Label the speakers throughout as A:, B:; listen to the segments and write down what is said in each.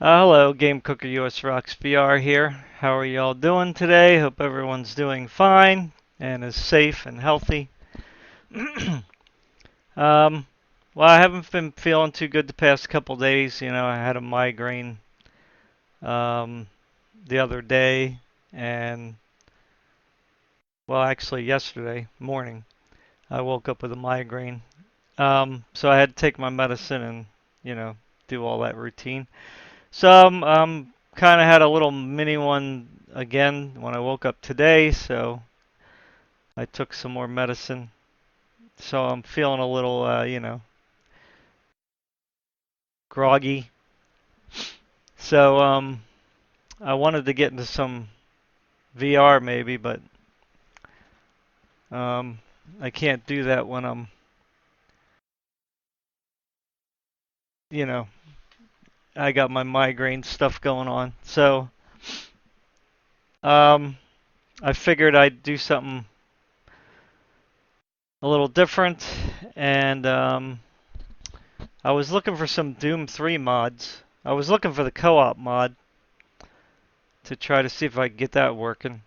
A: Hello, Game Cooker US Rocks VR here. How are y'all doing today? Hope everyone's doing fine and is safe and healthy. um, well, I haven't been feeling too good the past couple days. You know, I had a migraine um, the other day, and well, actually yesterday morning, I woke up with a migraine. So I had to take my medicine and do all that routine. So kind of had a little mini one again when I woke up today, so I took some more medicine. So I'm feeling a little, groggy. So I wanted to get into some VR maybe, but um, I can't do that when I'm, you know, I got my migraine stuff going on. So um, I figured I'd do something a little different, and I was looking for some Doom 3 mods. I was looking for the co-op mod to try to see if I could get that working.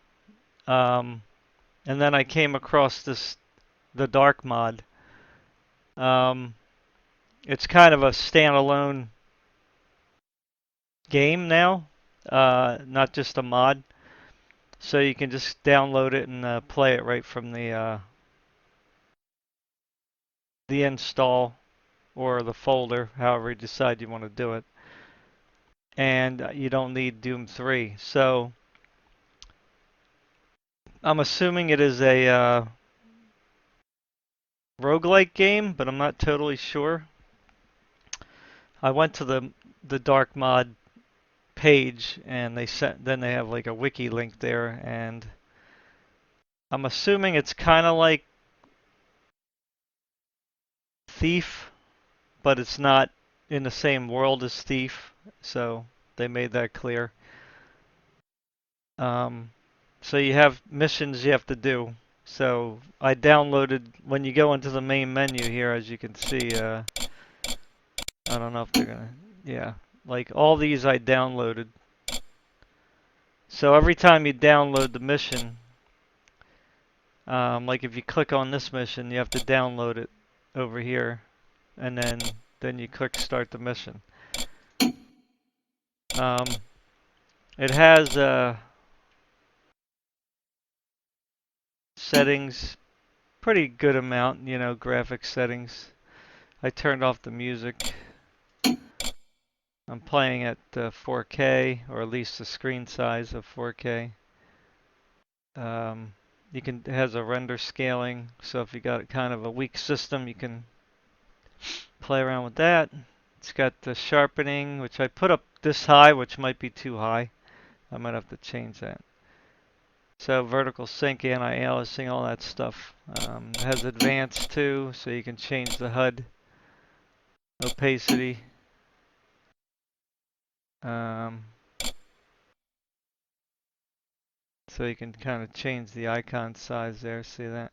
A: Um, and then I came across the Dark mod. Um, it's kind of a standalone game now, not just a mod. So you can just download it and play it right from the install or the folder, however you decide you want to do it. And you don't need Doom 3. So I'm assuming it is a roguelike game, but I'm not totally sure. I went to the dark mod page and then they have like a wiki link there, and I'm assuming it's kind of like Thief, but it's not in the same world as Thief, so they made that clear. Um, so you have missions you have to do. So I downloaded, when you go into the main menu here, as you can see, I don't know if they're gonna, yeah, like all these I downloaded. So every time you download the mission, like if you click on this mission, you have to download it over here, and then you click start the mission. Um, it has settings, pretty good amount, graphic settings. I turned off the music. I'm playing at 4K, or at least the screen size of 4K. Um, it has a render scaling, so if you got kind of a weak system, you can play around with that. It's got the sharpening, which I put up this high, which might be too high. I might have to change that. So vertical sync, anti-aliasing, all that stuff. It has advanced too, so you can change the HUD opacity. Um, so you can kind of change the icon size there. See that?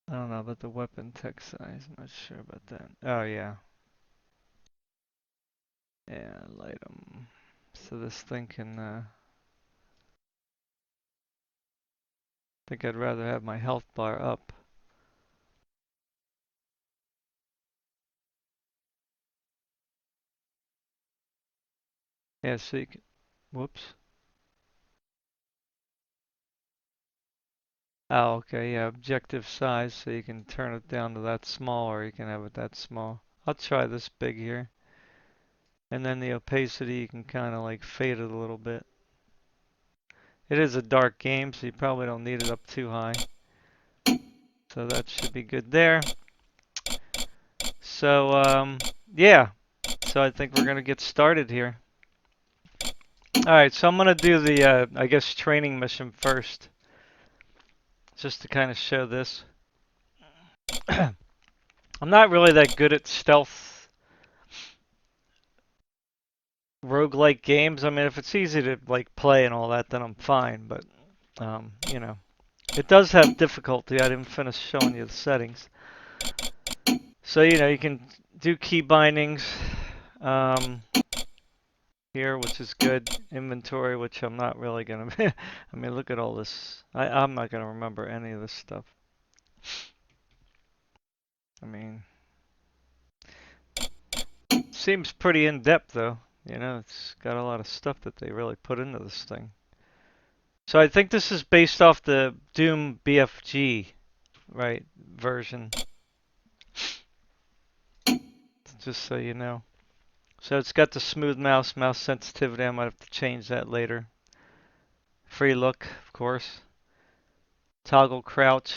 A: I don't know about the weapon text size. I'm not sure about that. Oh yeah. Yeah, light 'em. So this thing can, I think I'd rather have my health bar up. Yeah, so you can, whoops. Oh, okay, yeah, objective size, so you can turn it down to that small, or you can have it that small. I'll try this big here. And then the opacity, you can kind of like fade it a little bit. It is a dark game, so you probably don't need it up too high. So that should be good there. So, yeah. So I think we're going to get started here. Alright, so I'm going to do the, I guess, training mission first. Just to kind of show this. I'm not really that good at stealth roguelike games. I mean, if it's easy to like play and all that, then I'm fine. But you know, it does have difficulty. I didn't finish showing you the settings. So, you can do key bindings here, which is good. Inventory, which I'm not really going to... I mean, look at all this. I'm not going to remember any of this stuff. I mean, seems pretty in-depth, though. It's got a lot of stuff that they really put into this thing. So I think this is based off the Doom BFG, right, version. Just so you know. So it's got the smooth mouse sensitivity. I might have to change that later. Free look, of course. Toggle crouch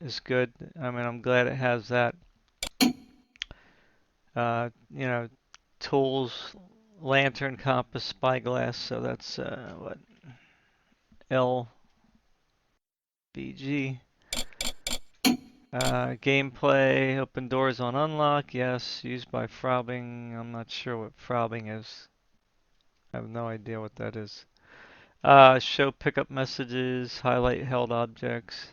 A: is good. I mean, I'm glad it has that. You know, tools, lantern, compass, spyglass. So that's what LBG. Gameplay, open doors on unlock. Yes, used by frobbing. I'm not sure what frobbing is. I have no idea what that is. Show pickup messages, highlight held objects.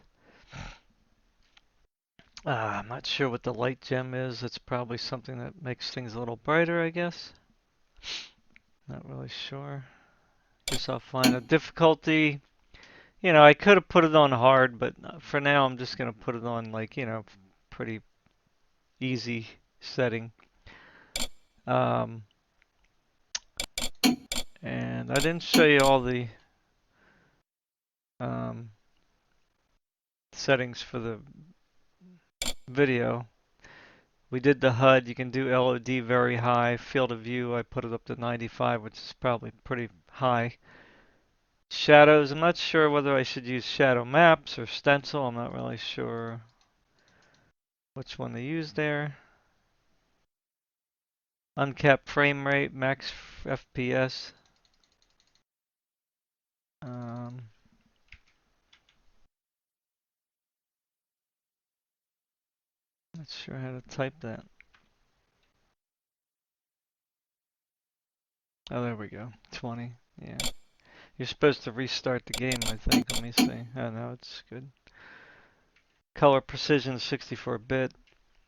A: I'm not sure what the light gem is. It's probably something that makes things a little brighter, I guess. Not really sure. Guess I'll find a difficulty. I could have put it on hard, but for now I'm just going to put it on like, pretty easy setting. Um, and I didn't show you all the settings for the video. We did the HUD. You can do LOD very high. Field of view, I put it up to 95, which is probably pretty high. Shadows, I'm not sure whether I should use shadow maps or stencil. I'm not really sure which one to use there. Uncapped frame rate, max FPS. Not sure how to type that. Oh, there we go. 20. Yeah. You're supposed to restart the game, I think. Let me see. Oh, no, it's good. Color precision, 64-bit.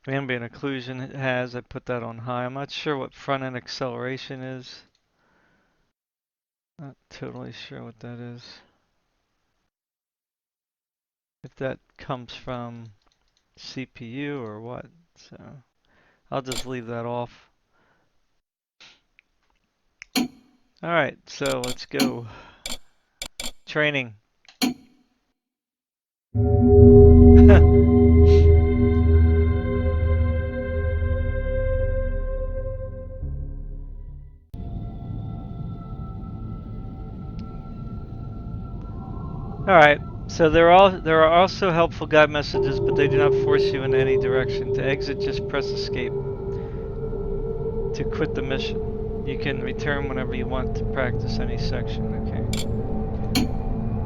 A: Ambient occlusion it has. I put that on high. I'm not sure what front-end acceleration is. Not totally sure what that is. If that comes from CPU or what. So I'll just leave that off. Alright, so let's go. Training. Alright, so there are also helpful guide messages, but they do not force you in any direction. To exit, just press escape. To quit the mission. You can return whenever you want to practice any section, okay.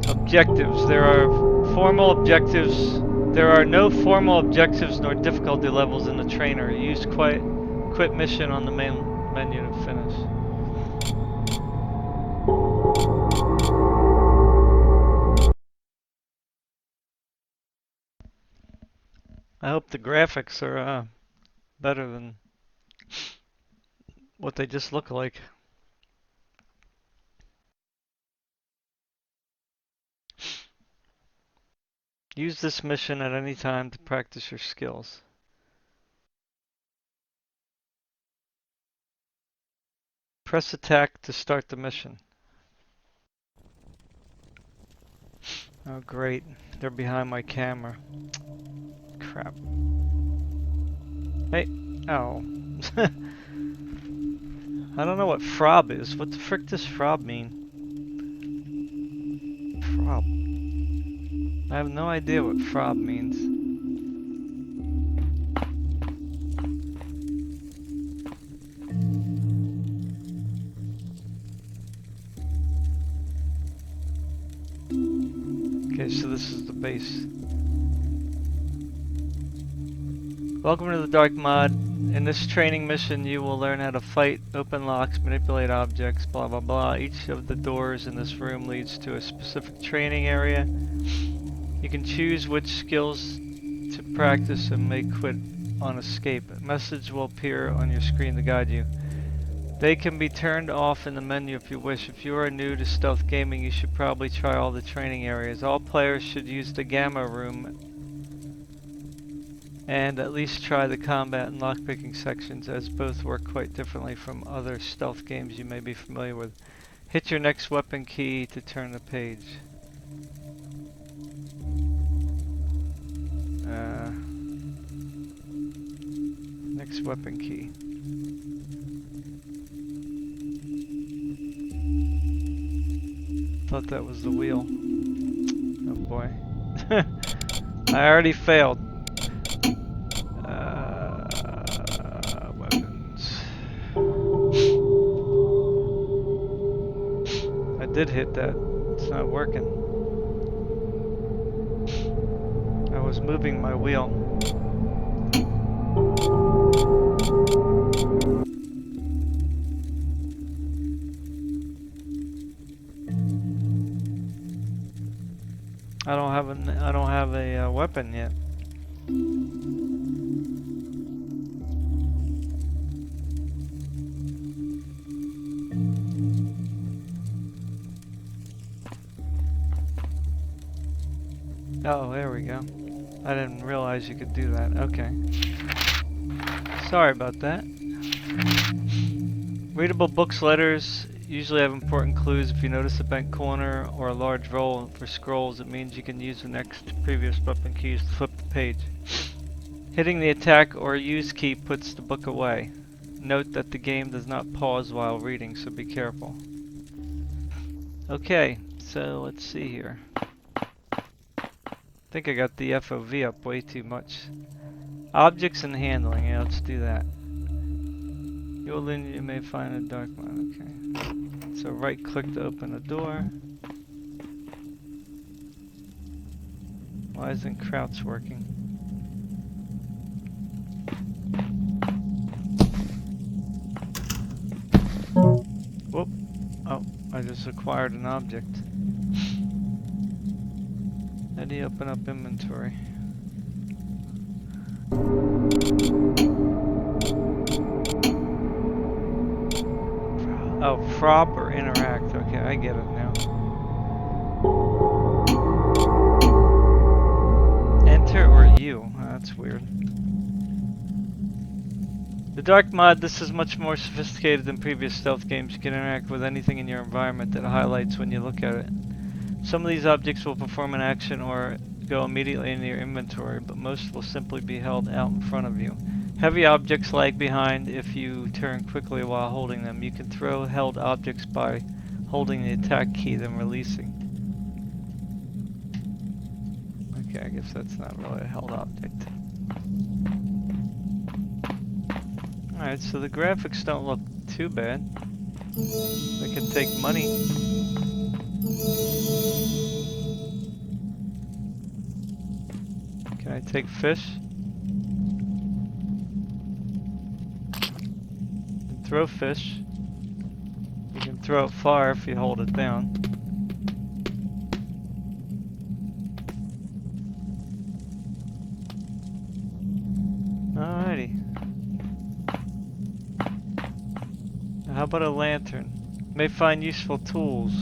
A: Objectives. There are no formal objectives nor difficulty levels in the trainer. Use quit mission on the main menu to finish. I hope the graphics are better than what they just look like. Use this mission at any time to practice your skills. Press attack to start the mission. Oh great, they're behind my camera. Crap. Hey, oh. I don't know what frob is. What the frick does frob mean? Frob. I have no idea what frob means. Okay, so this is the base. Welcome to the Dark Mod. In this training mission, you will learn how to fight, open locks, manipulate objects, blah blah blah. Each of the doors in this room leads to a specific training area. You can choose which skills to practice and may quit on escape. A message will appear on your screen to guide you. They can be turned off in the menu if you wish. If you are new to stealth gaming, you should probably try all the training areas. All players should use the gamma room and at least try the combat and lockpicking sections, as both work quite differently from other stealth games you may be familiar with. Hit your next weapon key to turn the page. Next weapon key. Thought that was the wheel. Oh boy. I already failed. Weapons. I did hit that. It's not working. I was moving my wheel. I don't have a weapon yet. Oh, there we go. I didn't realize you could do that. Okay. Sorry about that. Readable books, letters usually have important clues. If you notice a bent corner or a large roll for scrolls, it means you can use the next previous weapon keys to flip the page. Hitting the attack or use key puts the book away. Note that the game does not pause while reading, so be careful. Okay, so let's see here. I think I got the FOV up way too much. Objects and handling, yeah, let's do that. You may find a dark mode, okay. So right click to open a door. Why isn't crouch working? Whoop. Oh, I just acquired an object. How do you open up inventory? Oh, prop or interact. Okay, I get it now. Enter or U. Oh, that's weird. The Dark mod, this is much more sophisticated than previous stealth games. You can interact with anything in your environment that highlights when you look at it. Some of these objects will perform an action or go immediately into your inventory, but most will simply be held out in front of you. Heavy objects lag behind if you turn quickly while holding them. You can throw held objects by holding the attack key, then releasing. Okay, I guess that's not really a held object. Alright, so the graphics don't look too bad. They can take money. Can I take fish? Throw fish. You can throw it far if you hold it down. Alrighty. Now how about a lantern? May find useful tools.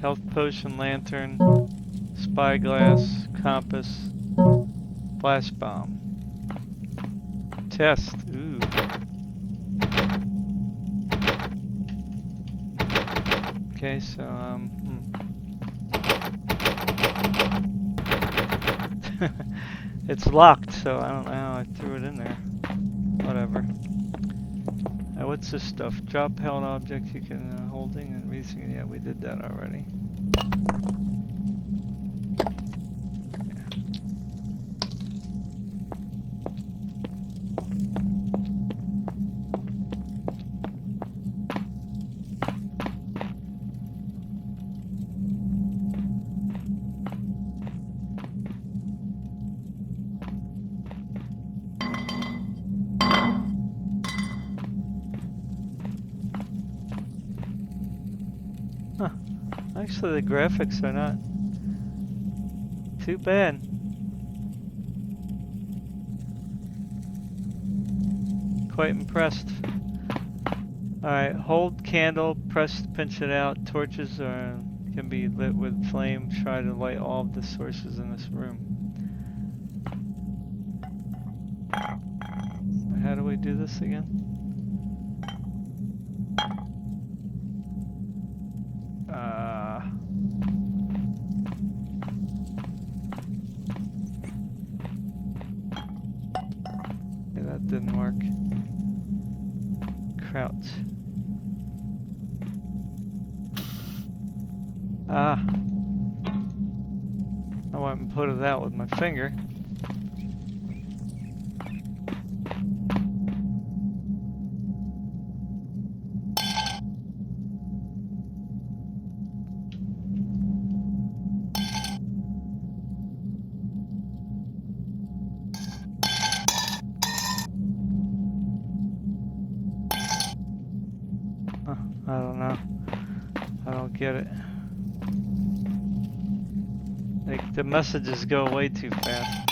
A: Health potion, lantern, spyglass, compass, flash bomb. Test. Ooh. Okay, so it's locked, so I don't know how I threw it in there. Whatever. What's this stuff? Drop held object you can holding and releasing. Yeah, we did that already. Huh. Actually, the graphics are not Too bad. Quite impressed. Alright, hold candle, press to pinch it out. Torches can be lit with flame. Try to light all of the sources in this room. How do we do this again? Yeah, that didn't work. Crouch. Ah. I went and put it out with my finger. I don't know. I don't get it. Like, the messages go way too fast.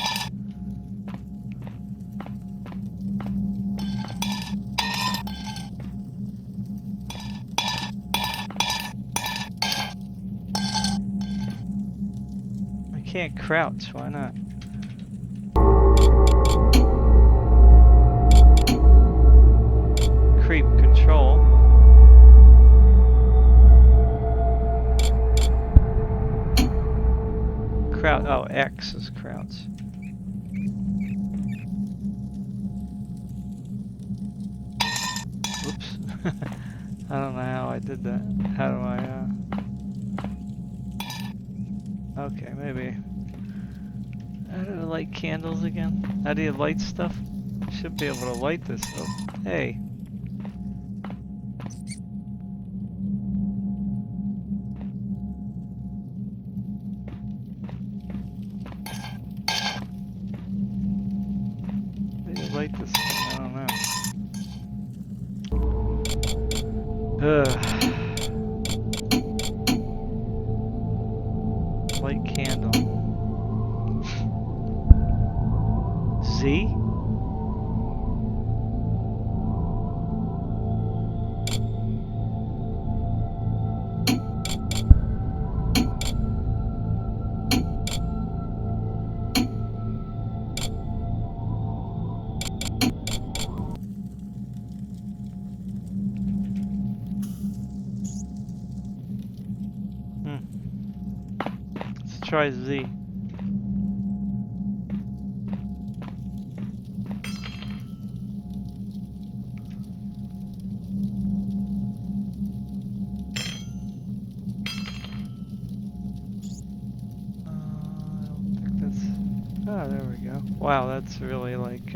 A: I can't crouch, why not? Creep control. Crouch. Oh, X is crouch. Oops. I don't know how I did that. How do I, Okay, maybe. How do I light candles again? How do you light stuff? Should be able to light this. Oh, hey. How do you light this thing? I don't know. Ugh. Light candle. Z? Let's try Z. Oh, there we go. Wow, that's really like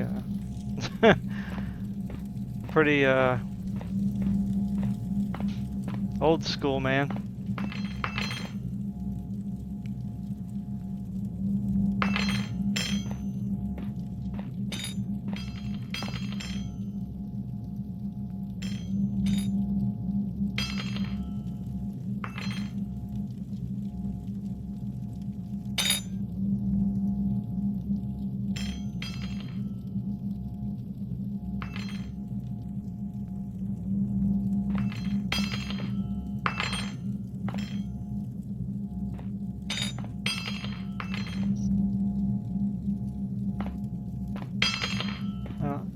A: pretty old school, man.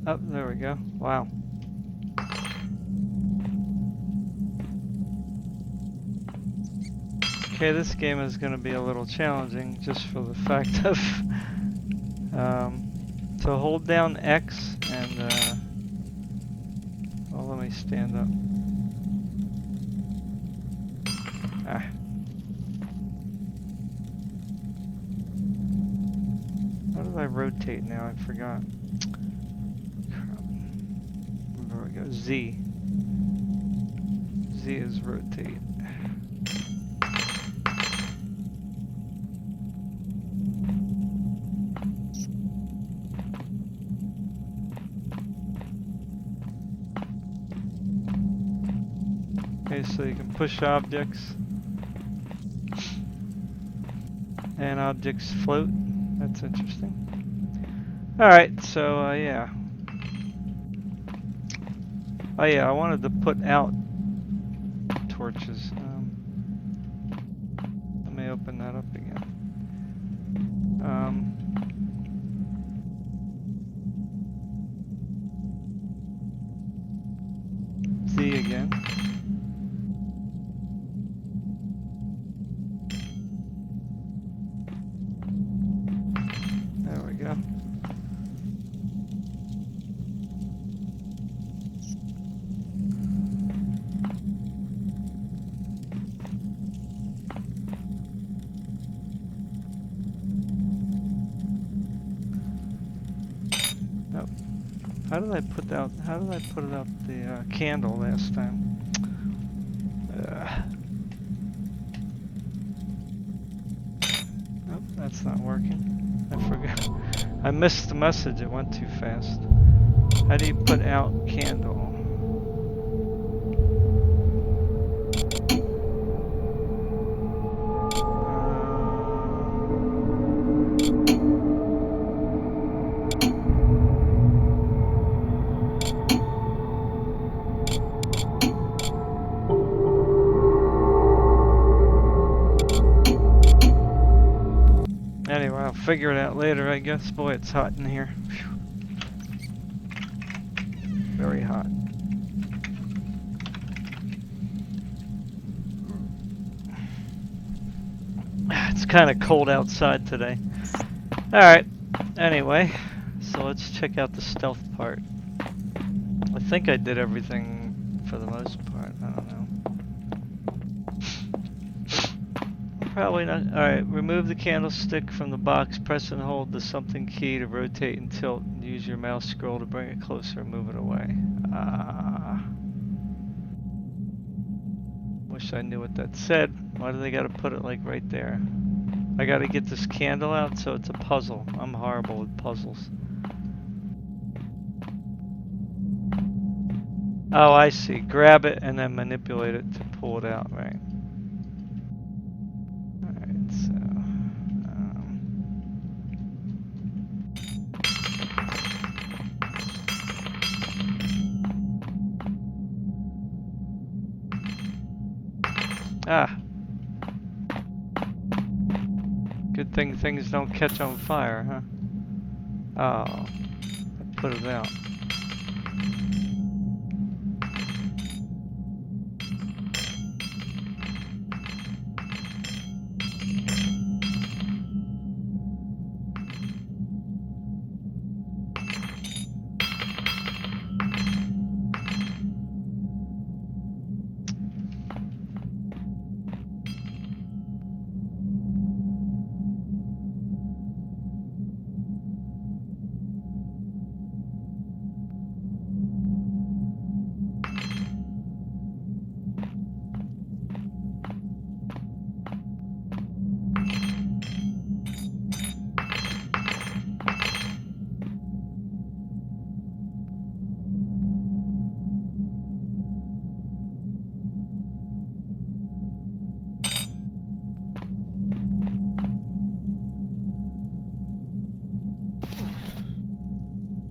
A: Oh, there we go. Wow. Okay, this game is going to be a little challenging just for the fact of to hold down X and well, let me stand up. Ah. How did I rotate now? I forgot. There we go. Z. Z is rotate. Okay, so you can push objects. And and objects float. That's interesting. Alright, so yeah. Oh yeah, I wanted to put out torches. Let me open that up again. Z again. There we go. Nope. How did I put out the candle last time? Nope, that's not working. I forgot. I missed the message, it went too fast. How do you put out candle? Anyway, I'll figure it out later, I guess. Boy, it's hot in here. Whew. Very hot. It's kind of cold outside today. Alright, anyway, so let's check out the stealth part. I think I did everything for the most part. I don't know. Probably not. Alright, remove the candlestick from the box. Press and hold the something key to rotate and tilt. And use your mouse scroll to bring it closer and move it away. Wish I knew what that said. Why do they gotta put it like right there? I gotta get this candle out, so it's a puzzle. I'm horrible with puzzles. Oh, I see. Grab it and then manipulate it to pull it out, right? Alright, so... Good thing things don't catch on fire, huh? Oh, I put it out.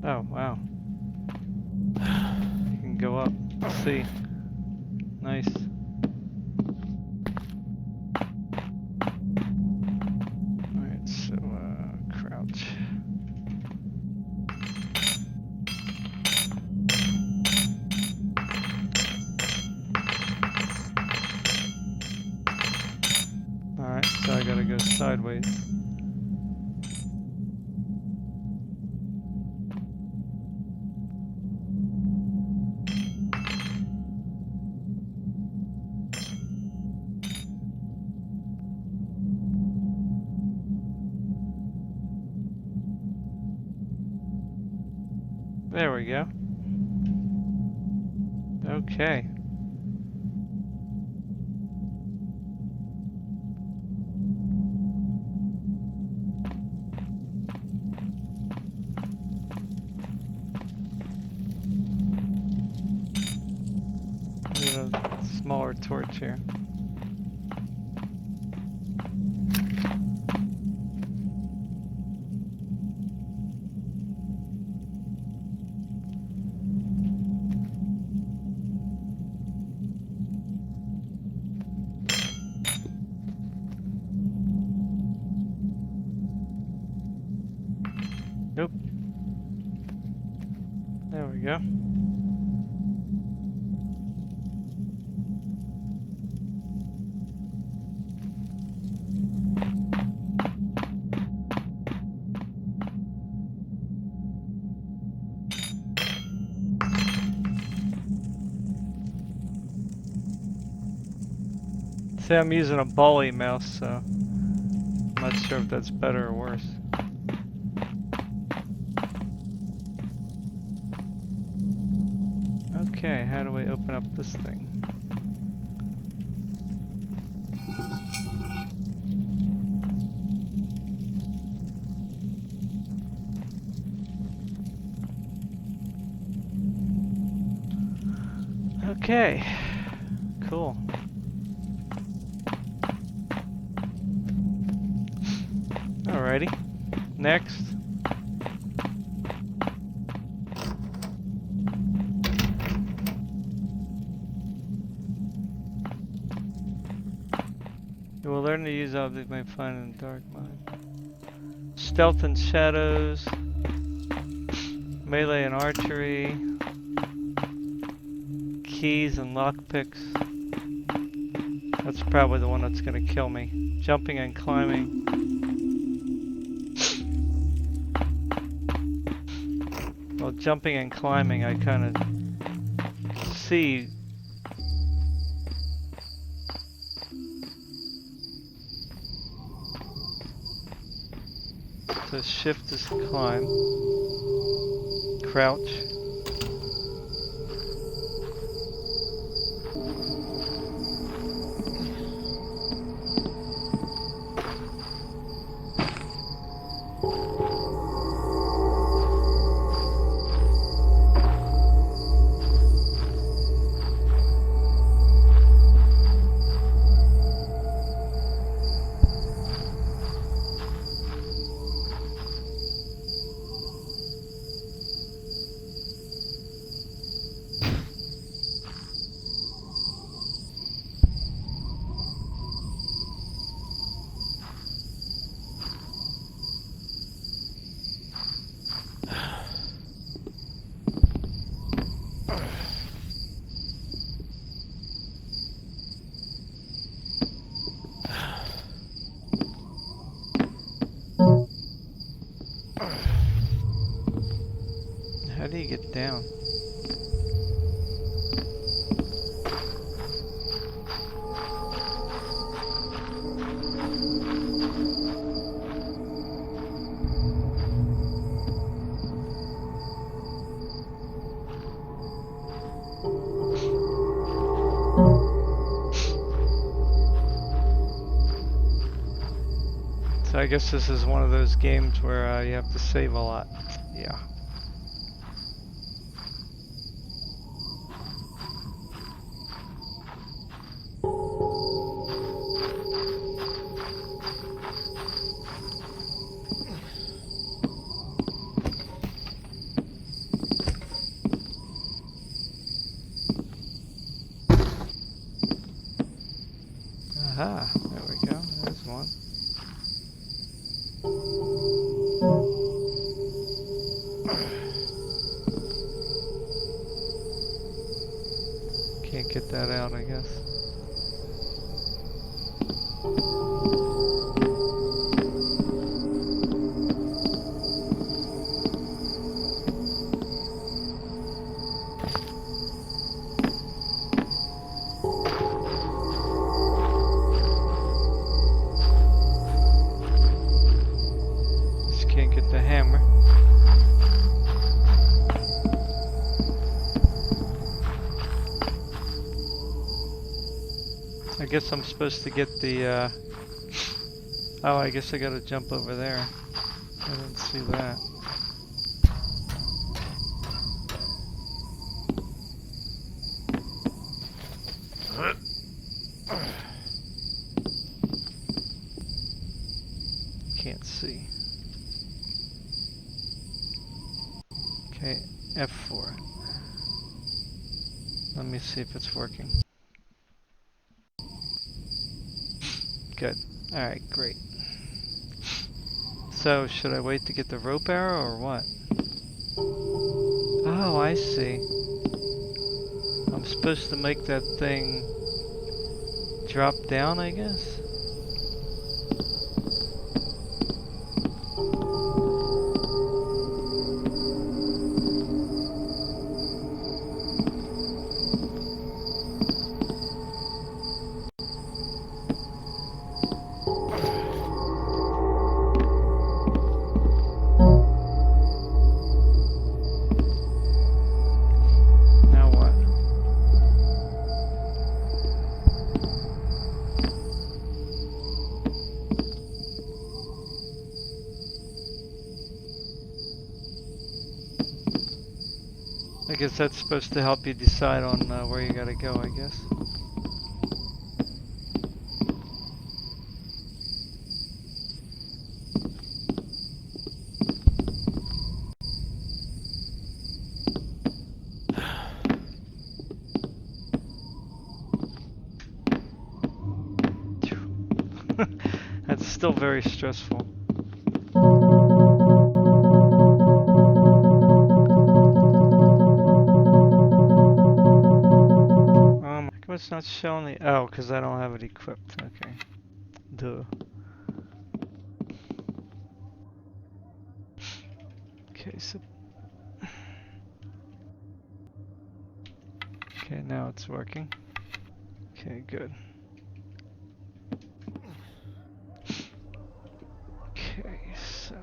A: Oh, wow. You can go up. Let's see. Nice. Alright, so, crouch. Alright, so I gotta go sideways. There we go. Okay. Need a smaller torch here. There we go. See, I'm using a Bolly mouse, so I'm not sure if that's better or worse. Okay, how do we open up this thing? Okay, cool. Alrighty, next. You will learn to use objects you may find in the dark mode. Stealth and shadows. Melee and archery. Keys and lockpicks. That's probably the one that's gonna kill me. Jumping and climbing. Well, jumping and climbing I kind of see. So shift is climb. Crouch. How do you get down? So I guess this is one of those games where you have to save a lot. Yeah. Aha, there we go. There's one. Can't get that out, I guess. Just can't get the hammer. I guess I'm supposed to get the, oh, I guess I gotta jump over there. I didn't see that. Can't see. Okay, F4. Let me see if it's working. Good. Alright, great. So, should I wait to get the rope arrow or what? Oh, I see. I'm supposed to make that thing drop down, I guess? Now what? I guess that's supposed to help you decide on where you gotta go, I guess. That's still very stressful. How come it's not showing the... Oh, because I don't have it equipped. Okay. Duh. Okay, so... Okay, now it's working. Okay, good. Okay, so...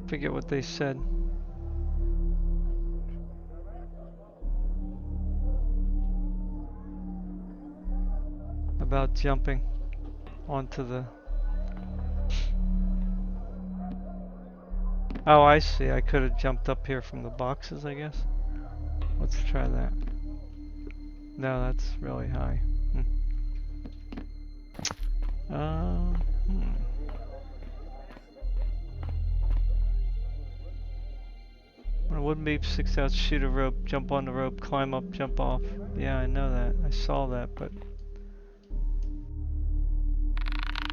A: Forget what they said. About jumping onto the... Oh, I see. I could have jumped up here from the boxes, I guess. Let's try that. No, that's really high. It wouldn't be 6 out, shoot a rope, jump on the rope, climb up, jump off. Yeah, I know that. I saw that, but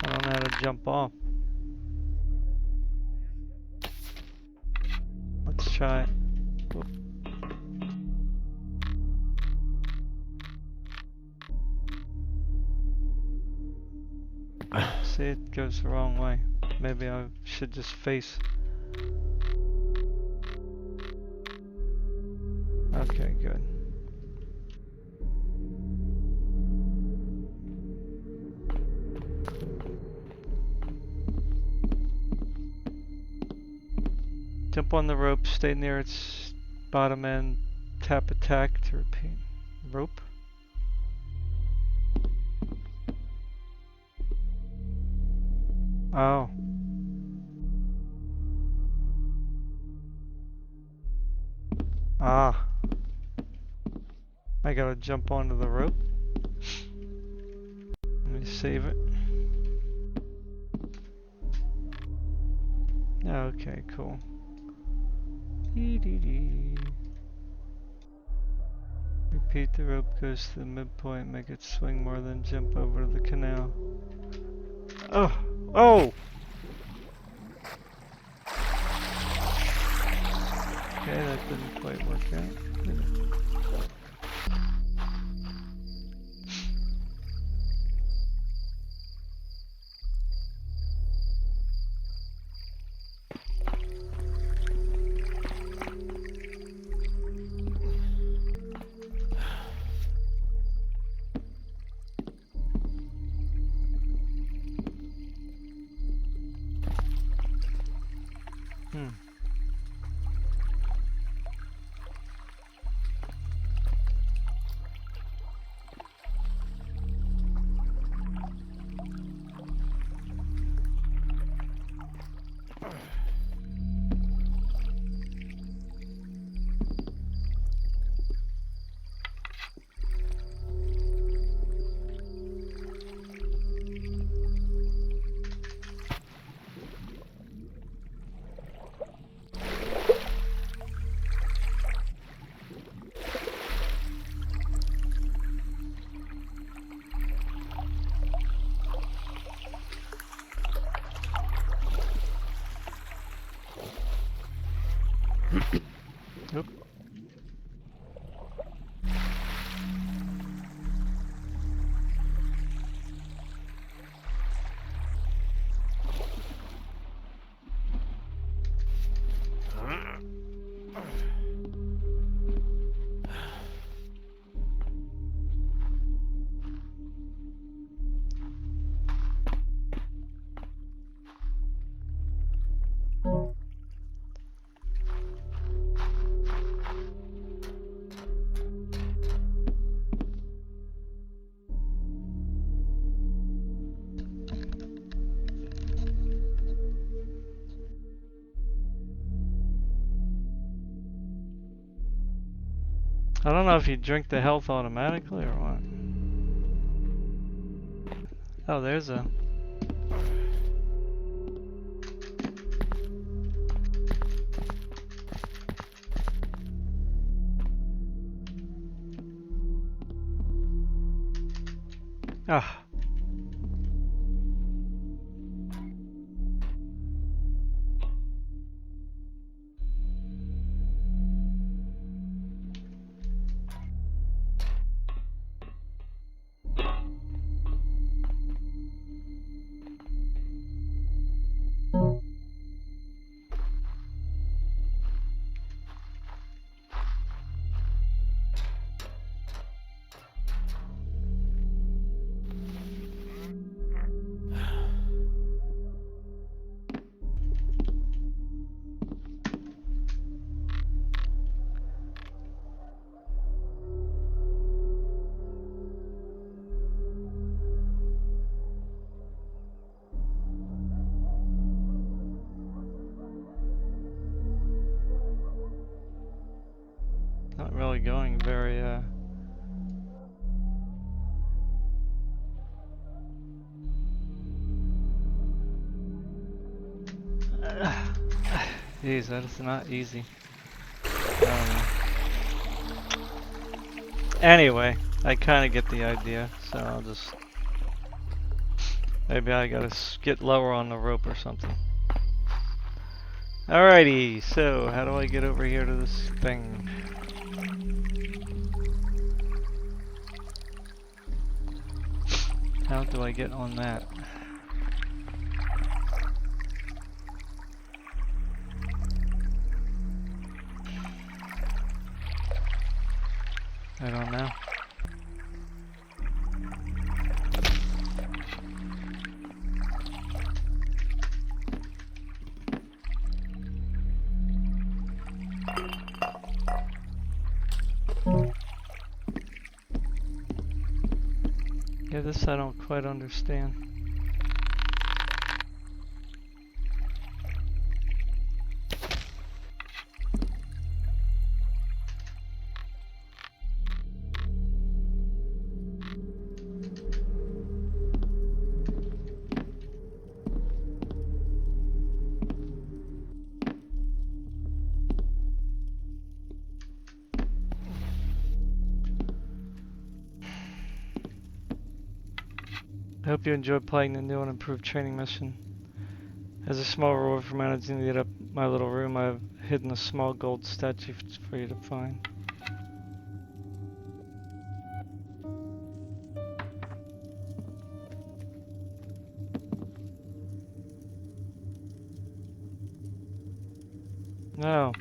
A: I don't know how to jump off. Let's try it. Whoop. See, it goes the wrong way. Maybe I should just face. Okay, good. Jump on the rope, stay near its bottom end, tap attack to repeat. Rope? Oh. Ah. I gotta jump onto the rope. Let me save it. Okay, cool. Repeat, the rope goes to the midpoint, make it swing more than jump over to the canal. Oh! Oh! Okay, that didn't quite work out, did it? Oop. I don't know if you drink the health automatically or what. Oh, there's a... Ah. Not really going very, Jeez, that is not easy. Anyway, I kind of get the idea, so I'll just... Maybe I gotta get lower on the rope or something. Alrighty, so how do I get over here to this thing? How do I get on that? I don't know. Yeah, this I don't quite understand. I hope you enjoyed playing the new and improved training mission. As a small reward for managing to get up my little room, I have hidden a small gold statue for you to find. No.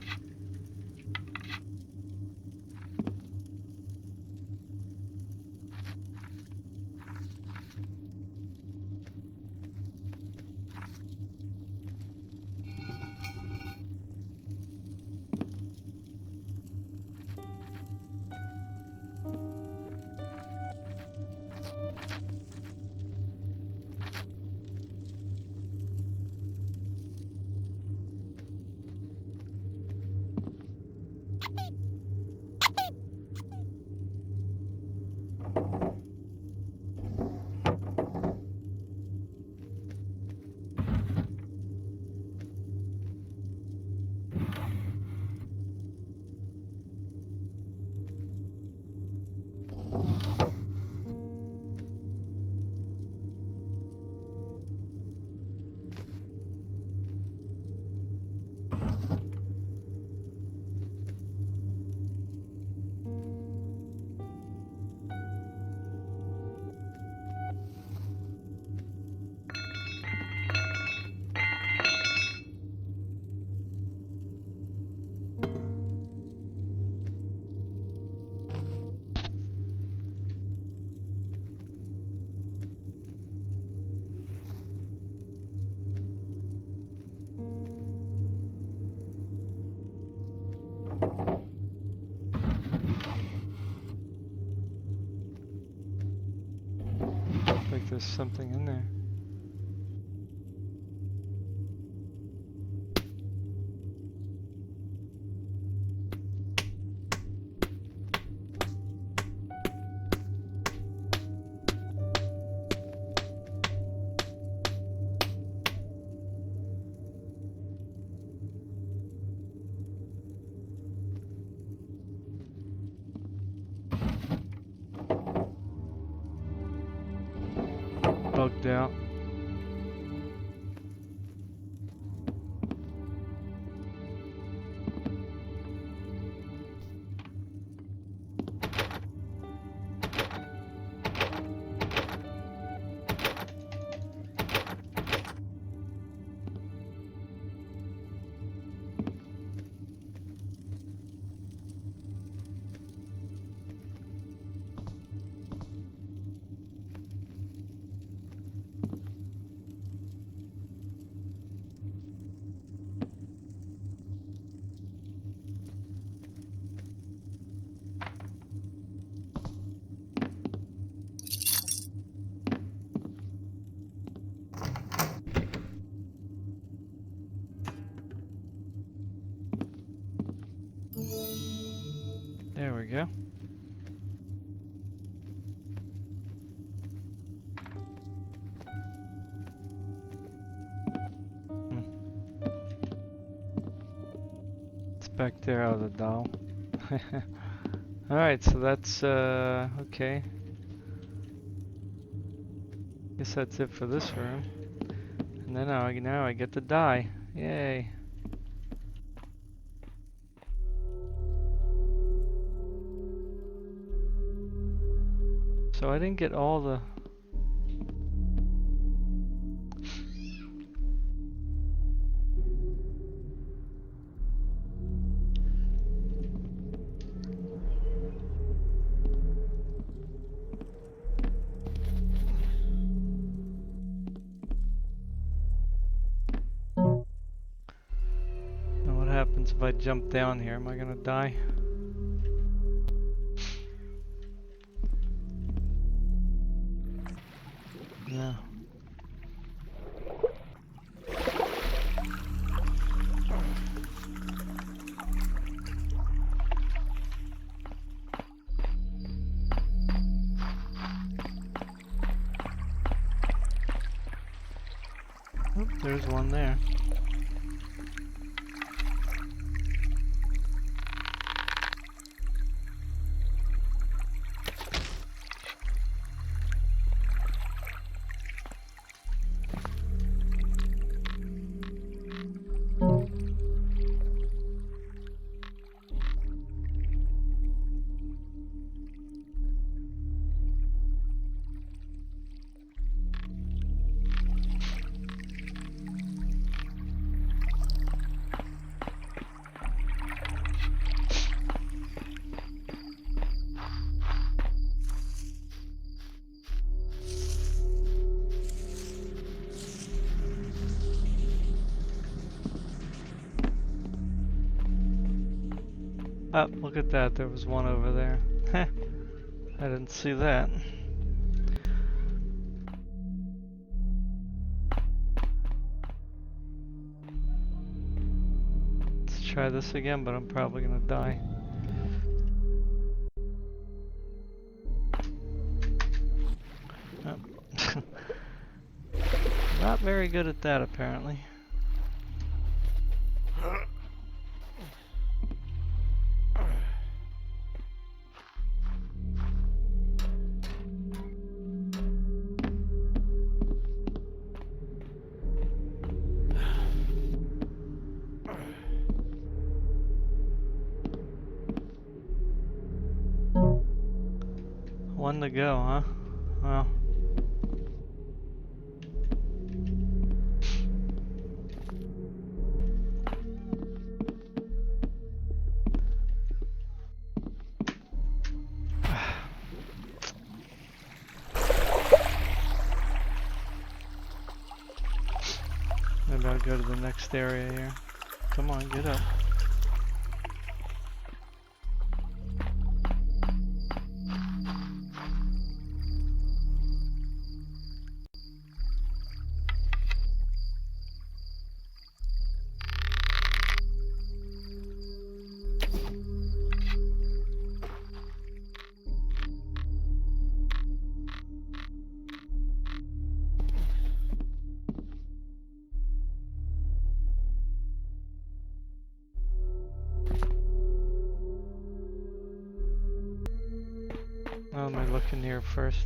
A: something in there. Bugged out. There we go. It's back there out of the doll. Alright, so that's okay. Guess that's it for this room. And then now I get to die. Yay. So I didn't get all the... Now what happens if I jump down here? Am I gonna die? No. Oh, there's one there. Oh, look at that, there was one over there. Heh, I didn't see that. Let's try this again, but I'm probably gonna die. Oh. Not very good at that, apparently. One to go, huh? Well. Maybe I'll go to the next area here. Come on, get up. here first.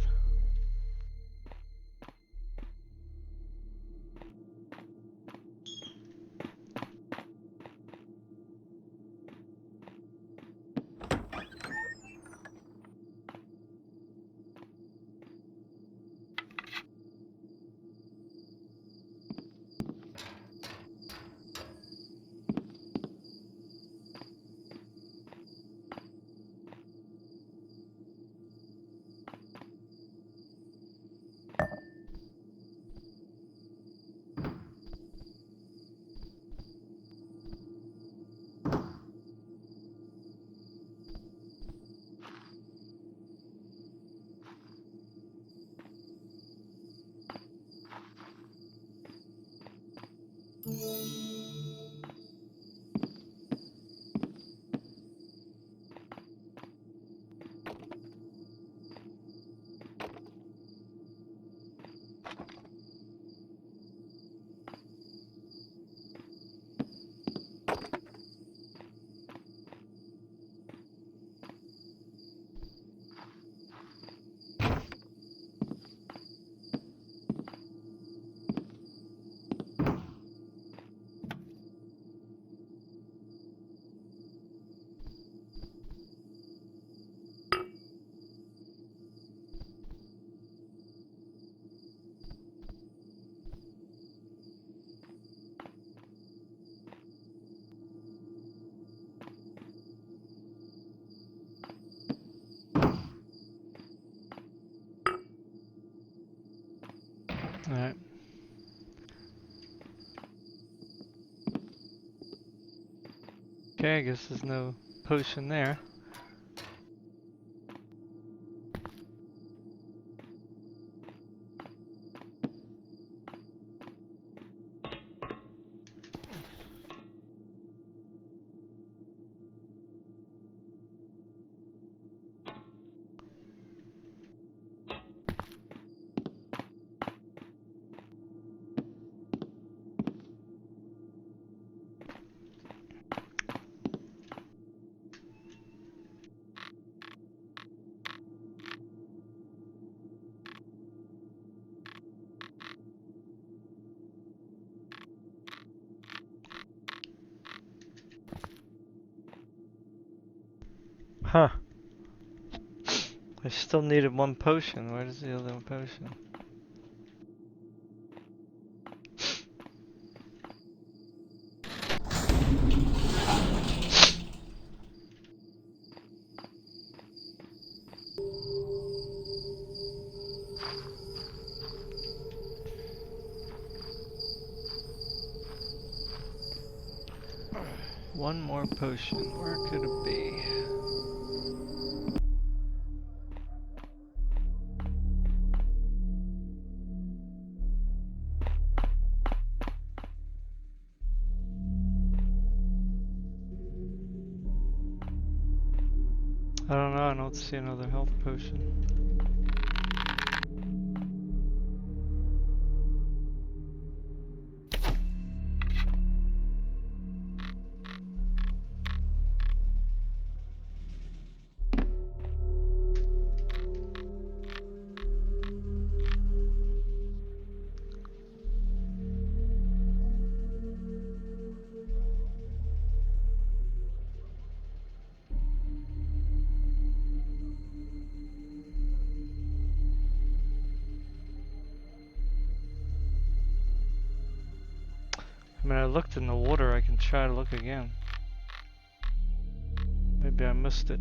A: Alright. Okay, I guess there's no potion there. Huh. I still needed one potion. Where's the other potion? One more potion. Where could it be? I don't know. I don't see another health potion. I mean, I looked in the water. I can try to look again. Maybe I missed it.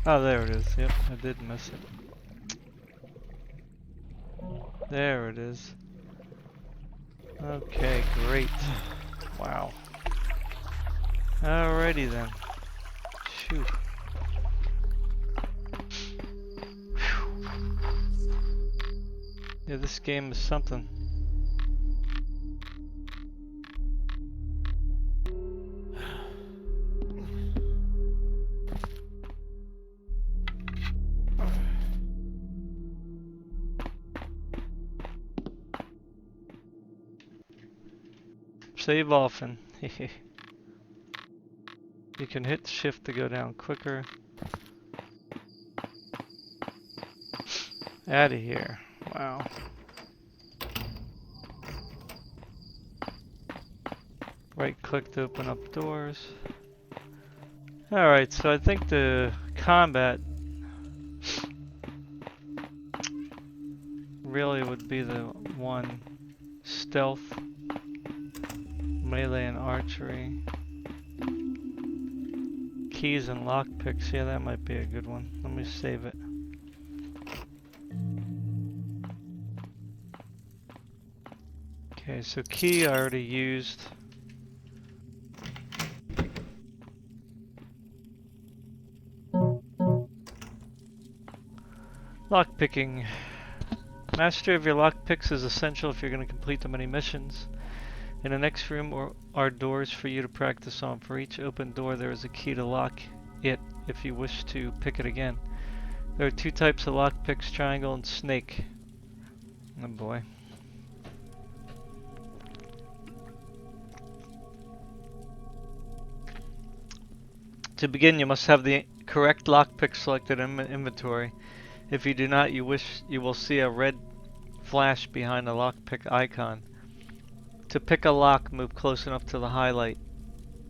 A: Oh, there it is. Yep, I did miss it. There it is. Okay, great. Wow. Alrighty then. Shoot. Yeah, this game is something. Save often. You can hit shift to go down quicker. Out of here. Wow. Right click to open up doors. Alright, so I think the combat really would be the one. Stealth, melee and archery. Keys and lockpicks, yeah, that might be a good one. Let me save it. Okay, so key I already used. Lockpicking. Mastery of your lockpicks is essential if you're going to complete the many missions. In the next room are doors for you to practice on. For each open door there is a key to lock it if you wish to pick it again. There are two types of lockpicks, triangle and snake. Oh boy. To begin, you must have the correct lockpick selected in inventory. If you do not, you will see a red flash behind the lockpick icon. To pick a lock, move close enough to the highlight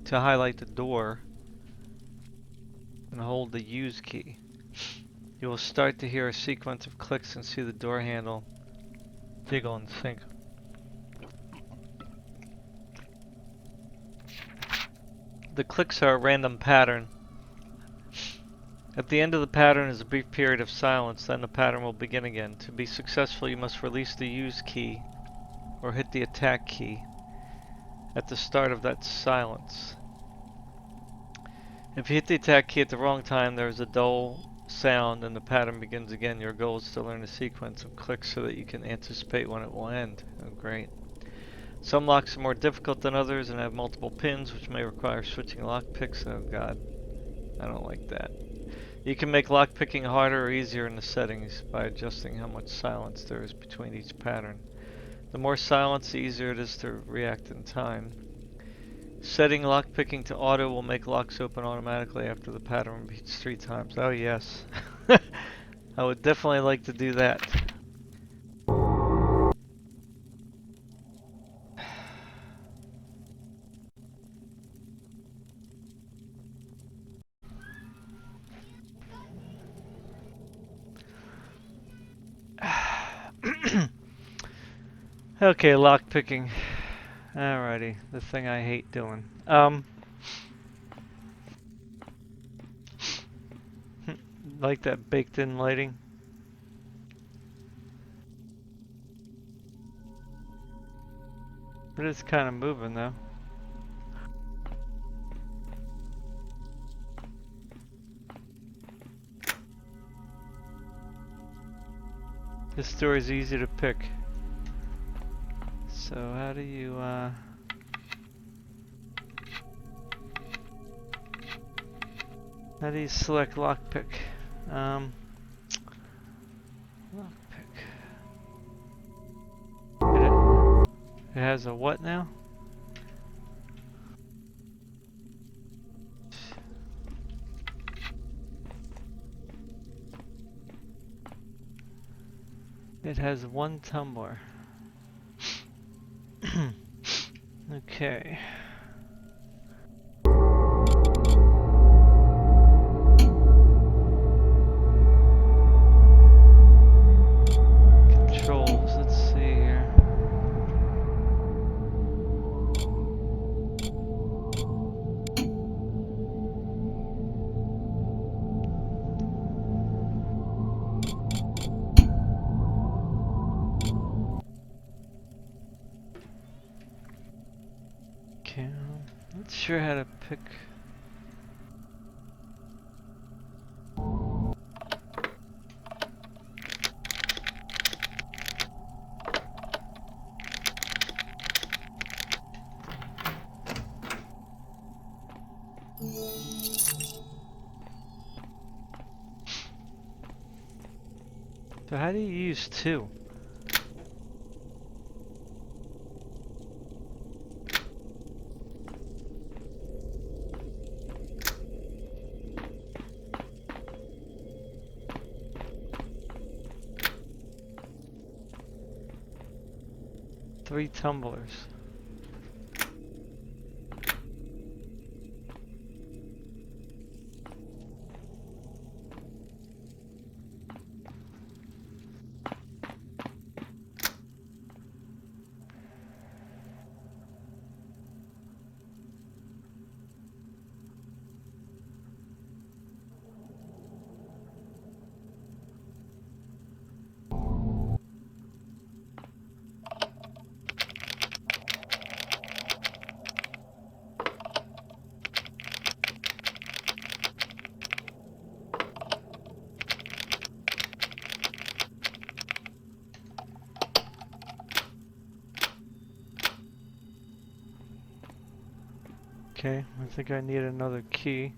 A: the door and hold the use key. You will start to hear a sequence of clicks and see the door handle jiggle and sync. The clicks are a random pattern. At the end of the pattern is a brief period of silence, then the pattern will begin again. To be successful, you must release the use key or hit the attack key at the start of that silence. If you hit the attack key at the wrong time, there is a dull sound and the pattern begins again. Your goal is to learn a sequence of clicks so that you can anticipate when it will end. Oh, great. Some locks are more difficult than others and have multiple pins, which may require switching lockpicks. Oh god, I don't like that. You can make lockpicking harder or easier in the settings by adjusting how much silence there is between each pattern. The more silence, the easier it is to react in time. Setting lockpicking to auto will make locks open automatically after the pattern repeats 3 times. Oh yes. I would definitely like to do that. Okay, lockpicking. Alrighty, the thing I hate doing. Like that baked-in lighting. It is kind of moving though. This door is easy to pick. So how do you select lockpick? Lockpick. It has a what now? It has one tumbler. Okay. Controls, let's see here. Okay. sure how to pick. So how do you use 2? Three tumblers. Okay, I think I need another key.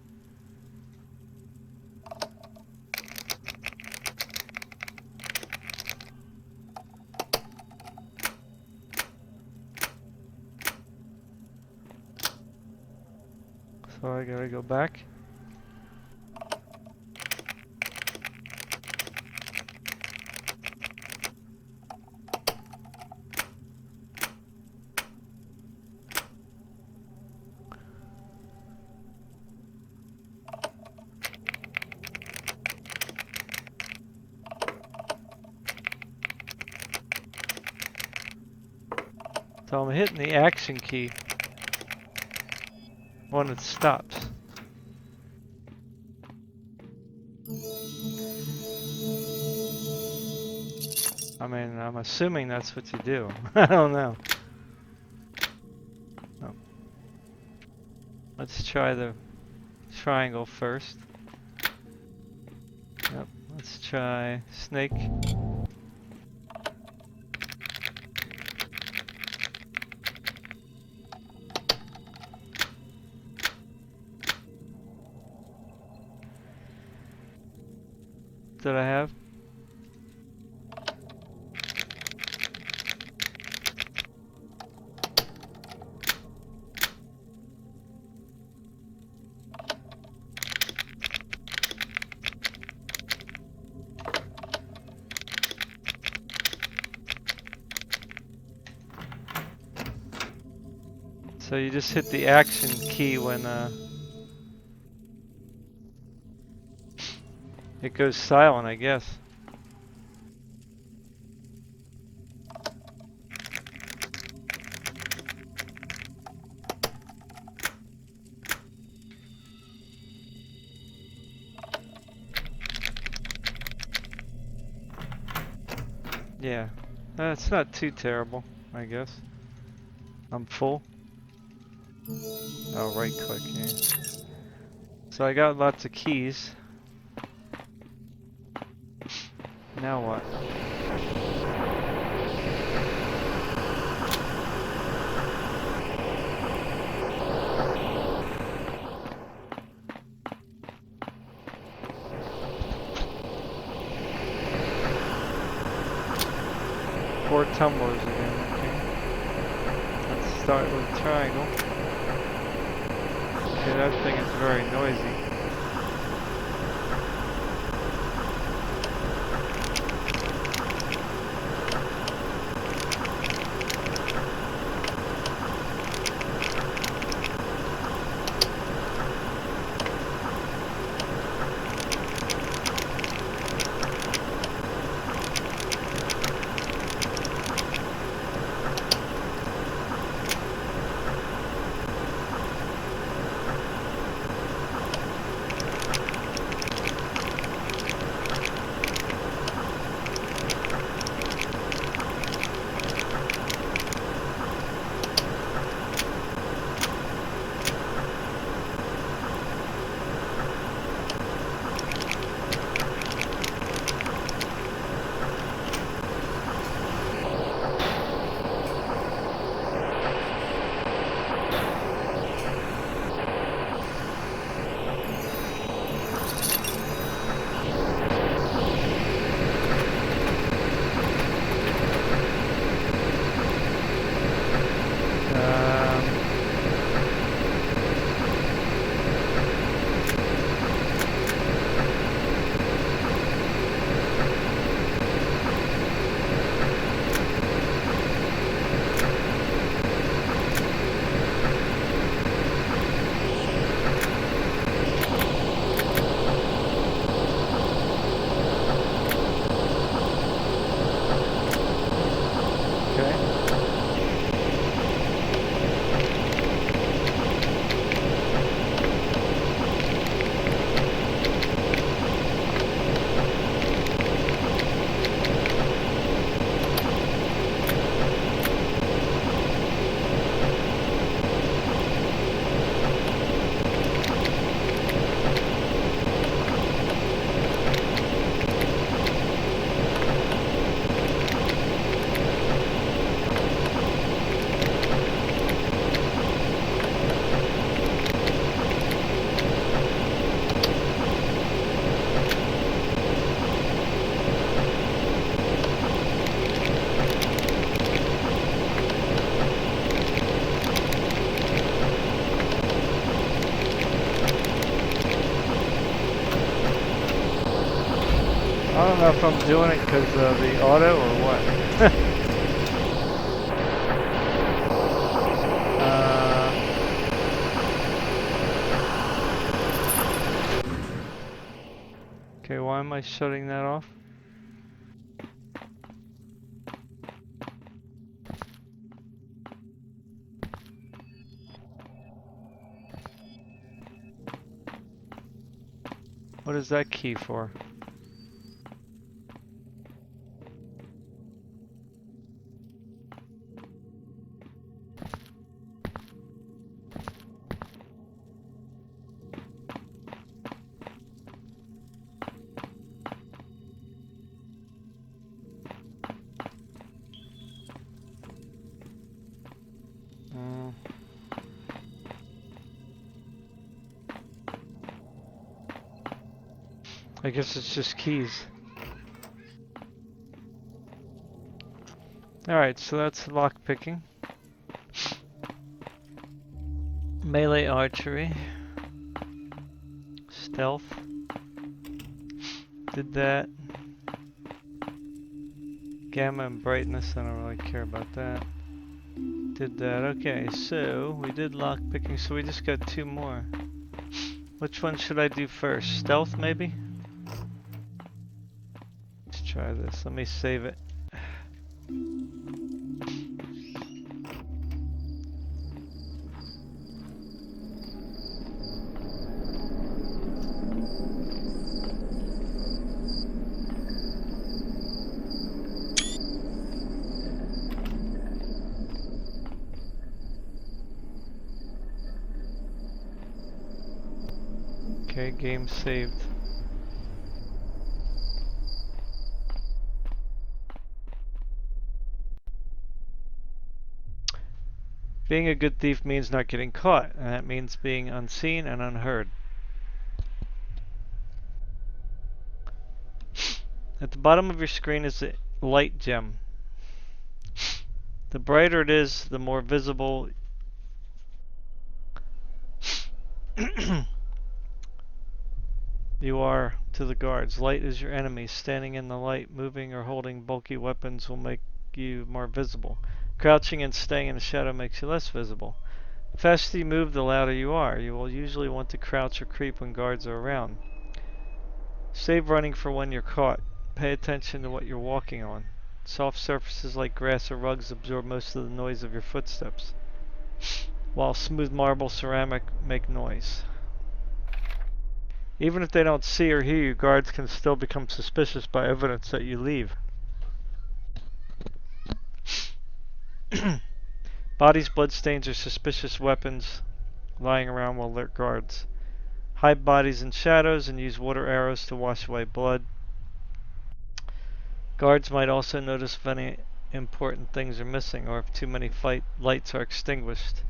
A: So I gotta go back. So I'm hitting the action key when it stops. I mean, I'm assuming that's what you do. I don't know. Oh. Let's try the triangle first. Yep, let's try snake. Did I have? So you just hit the action key when it goes silent, I guess. Yeah, it's not too terrible, I guess. I'm full. Oh, right click here. So I got lots of keys. Now what? Four tumblers again, okay. Let's start with triangle. Okay, that thing is very noisy. don't know if I'm doing it because of the auto or what. Okay, why am I shutting that off? What is that key for? I guess it's just keys. Alright, so that's lock picking. Melee archery. Stealth. Did that. Gamma and brightness, I don't really care about that. Did that. Okay, so we did lock picking, so we just got 2 more. Which one should I do first? Stealth, maybe? Let's try this. Let me save it. Okay, game saved. Being a good thief means not getting caught, and that means being unseen and unheard. At the bottom of your screen is a light gem. The brighter it is, the more visible you are to the guards. Light is your enemy. Standing in the light, moving or holding bulky weapons will make you more visible. Crouching and staying in the shadow makes you less visible. The faster you move, the louder you are. You will usually want to crouch or creep when guards are around. Save running for when you're caught. Pay attention to what you're walking on. Soft surfaces like grass or rugs absorb most of the noise of your footsteps, while smooth marble ceramic make noise. Even if they don't see or hear you, guards can still become suspicious by evidence that you leave. Bodies, bloodstains, or suspicious weapons lying around will alert guards. Hide bodies in shadows and use water arrows to wash away blood. Guards might also notice if any important things are missing or if too many lights are extinguished.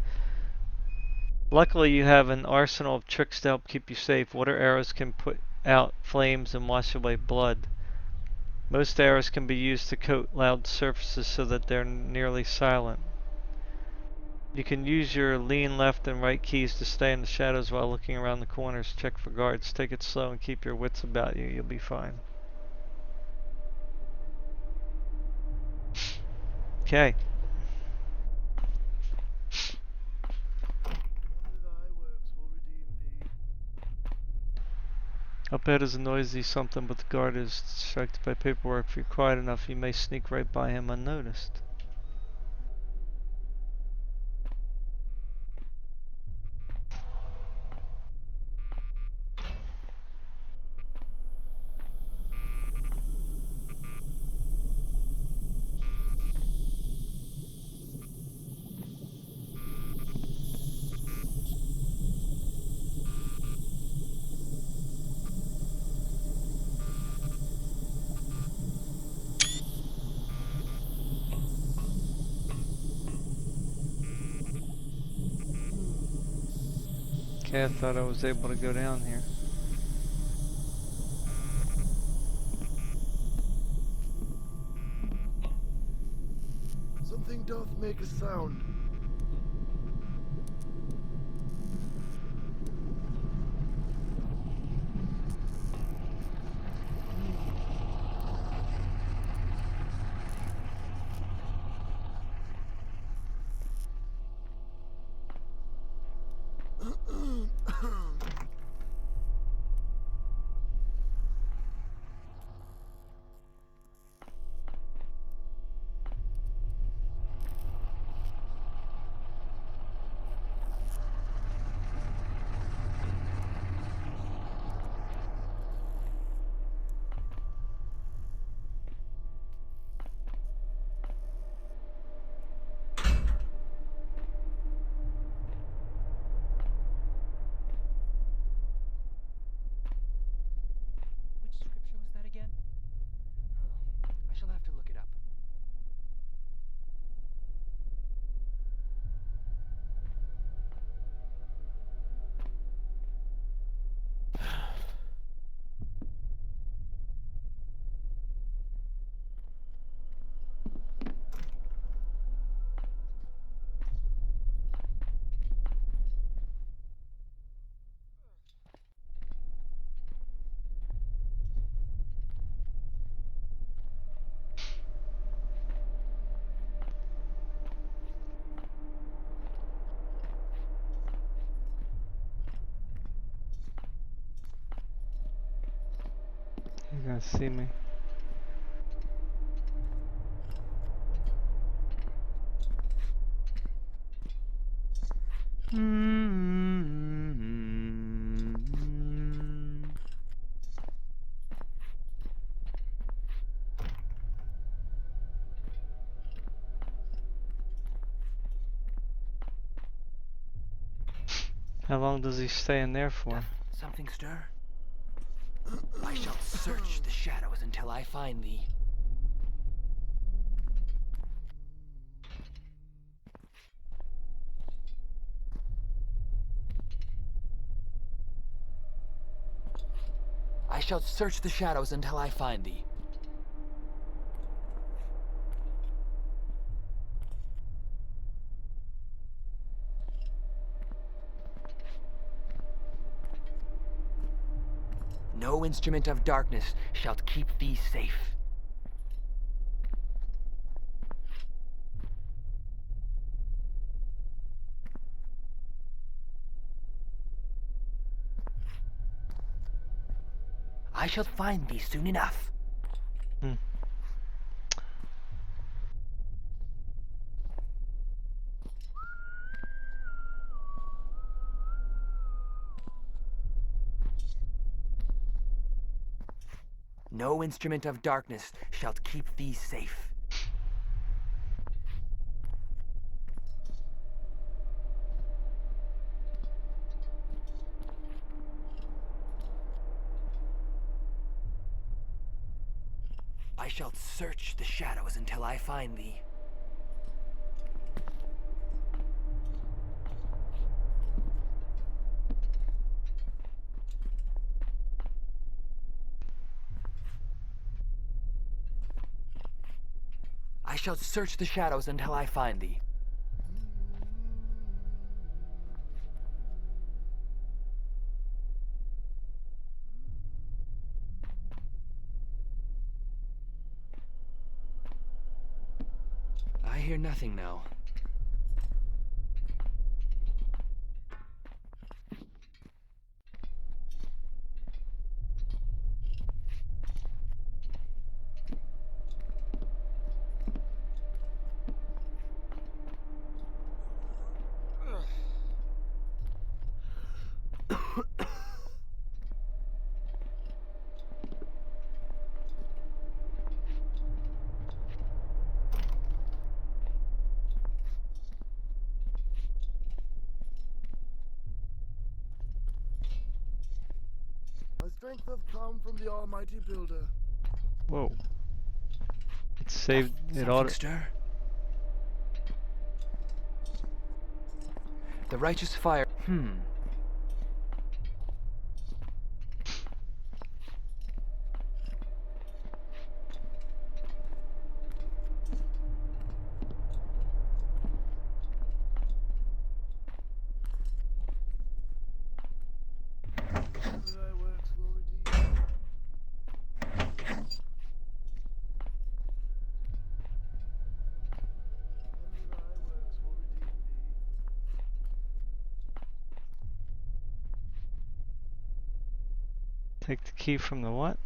A: Luckily, you have an arsenal of tricks to help keep you safe. Water arrows can put out flames and wash away blood. Most arrows can be used to coat loud surfaces so that they're nearly silent. You can use your lean left and right keys to stay in the shadows while looking around the corners. Check for guards. Take it slow and keep your wits about you. You'll be fine. Okay. Up ahead is a noisy something, but the guard is distracted by paperwork. If you're quiet enough, you may sneak right by him unnoticed. Okay, I thought I was able to go down here.
B: Something doth make a sound.
A: gonna see me. How long does he stay in there for?
B: Doth something stir? I shall search the shadows until I find thee. I shall search the shadows until I find thee. No instrument of darkness shalt keep thee safe. I shall find thee soon enough.
A: Hmm.
B: No instrument of darkness shalt keep thee safe. I shall search the shadows until I find thee. I shall search the shadows until I find thee. I hear nothing now.
C: My strength hath come from the Almighty Builder.
A: Whoa. It saved it
B: Something
A: auto.
B: stir? The righteous fire.
C: Thy works will redeem. And thy works will redeem thee.
A: Take the key from the what?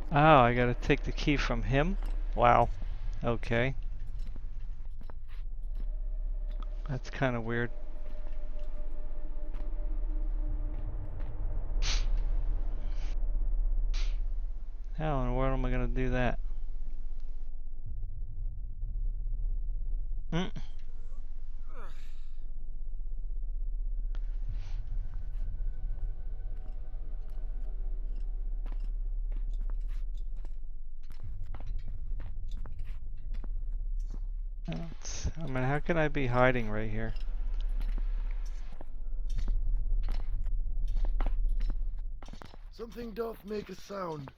A: Oh, I gotta take the key from him? Wow. Okay. That's kind of weird. How in the world am I gonna do that? Hmm. I mean, how can I be hiding right here?
C: Something doth make a sound.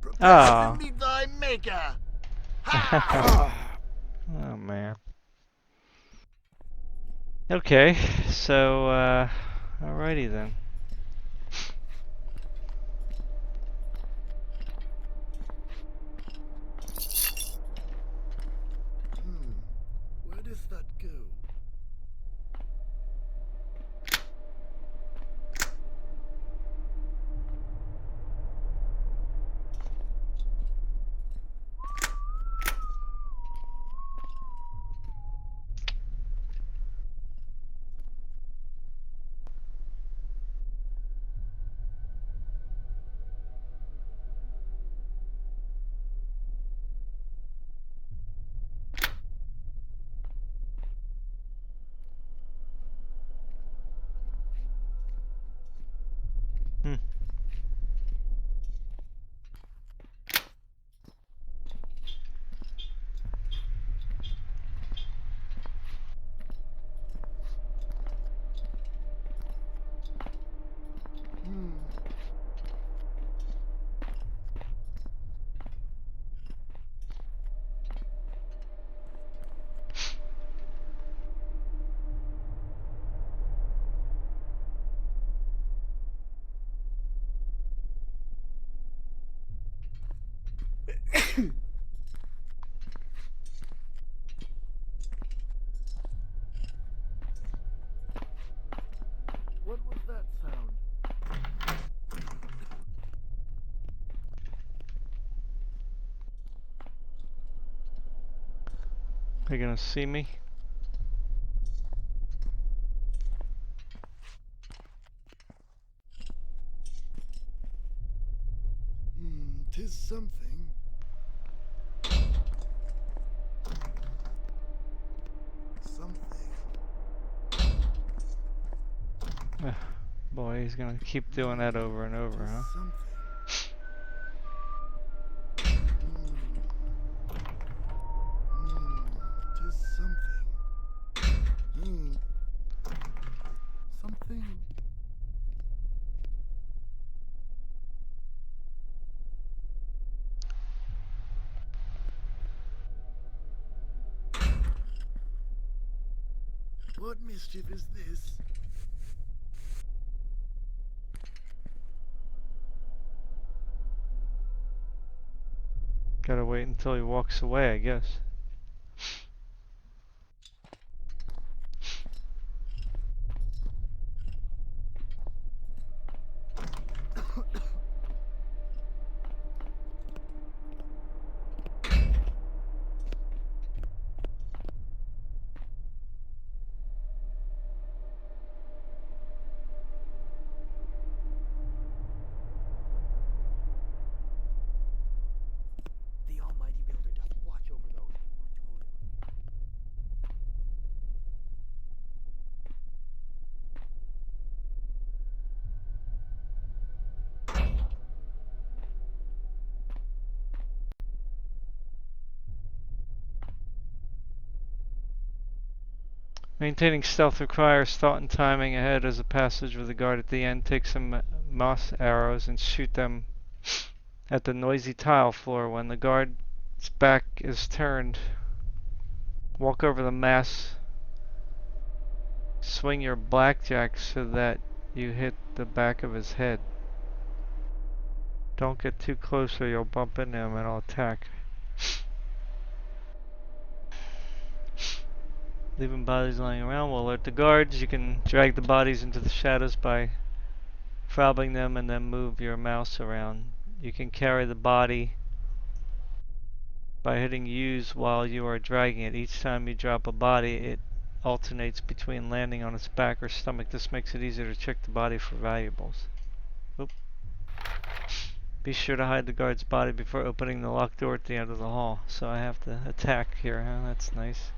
C: Prepare to
A: Ah.
C: meet thy maker.
A: Oh man. Okay, so alrighty then.
C: Where does that go?
A: Hmm.
C: What was that sound?
A: They're gonna see me.
C: Tis something. Something.
A: Boy, he's gonna keep doing that over and over,
C: Tis
A: huh?
C: something. Tis something. Something. What mischief is this?
A: Gotta wait until he walks away, I guess.
B: The Almighty Builder doth watch over those who toil in him.
A: Maintaining stealth requires thought and timing ahead as a passage with a guard at the end. Take some moss arrows and shoot them at the noisy tile floor when the guard's back is turned. Walk over the mass. Swing your blackjack so that you hit the back of his head. Don't get too close or you'll bump into him and he'll attack. Leaving bodies lying around will alert the guards. You can drag the bodies into the shadows by fobbing them and then move your mouse around. You can carry the body by hitting use while you are dragging it. Each time you drop a body, it alternates between landing on its back or stomach. This makes it easier to check the body for valuables. Oop. Be sure to hide the guard's body before opening the locked door at the end of the hall. So I have to attack here, huh? That's nice.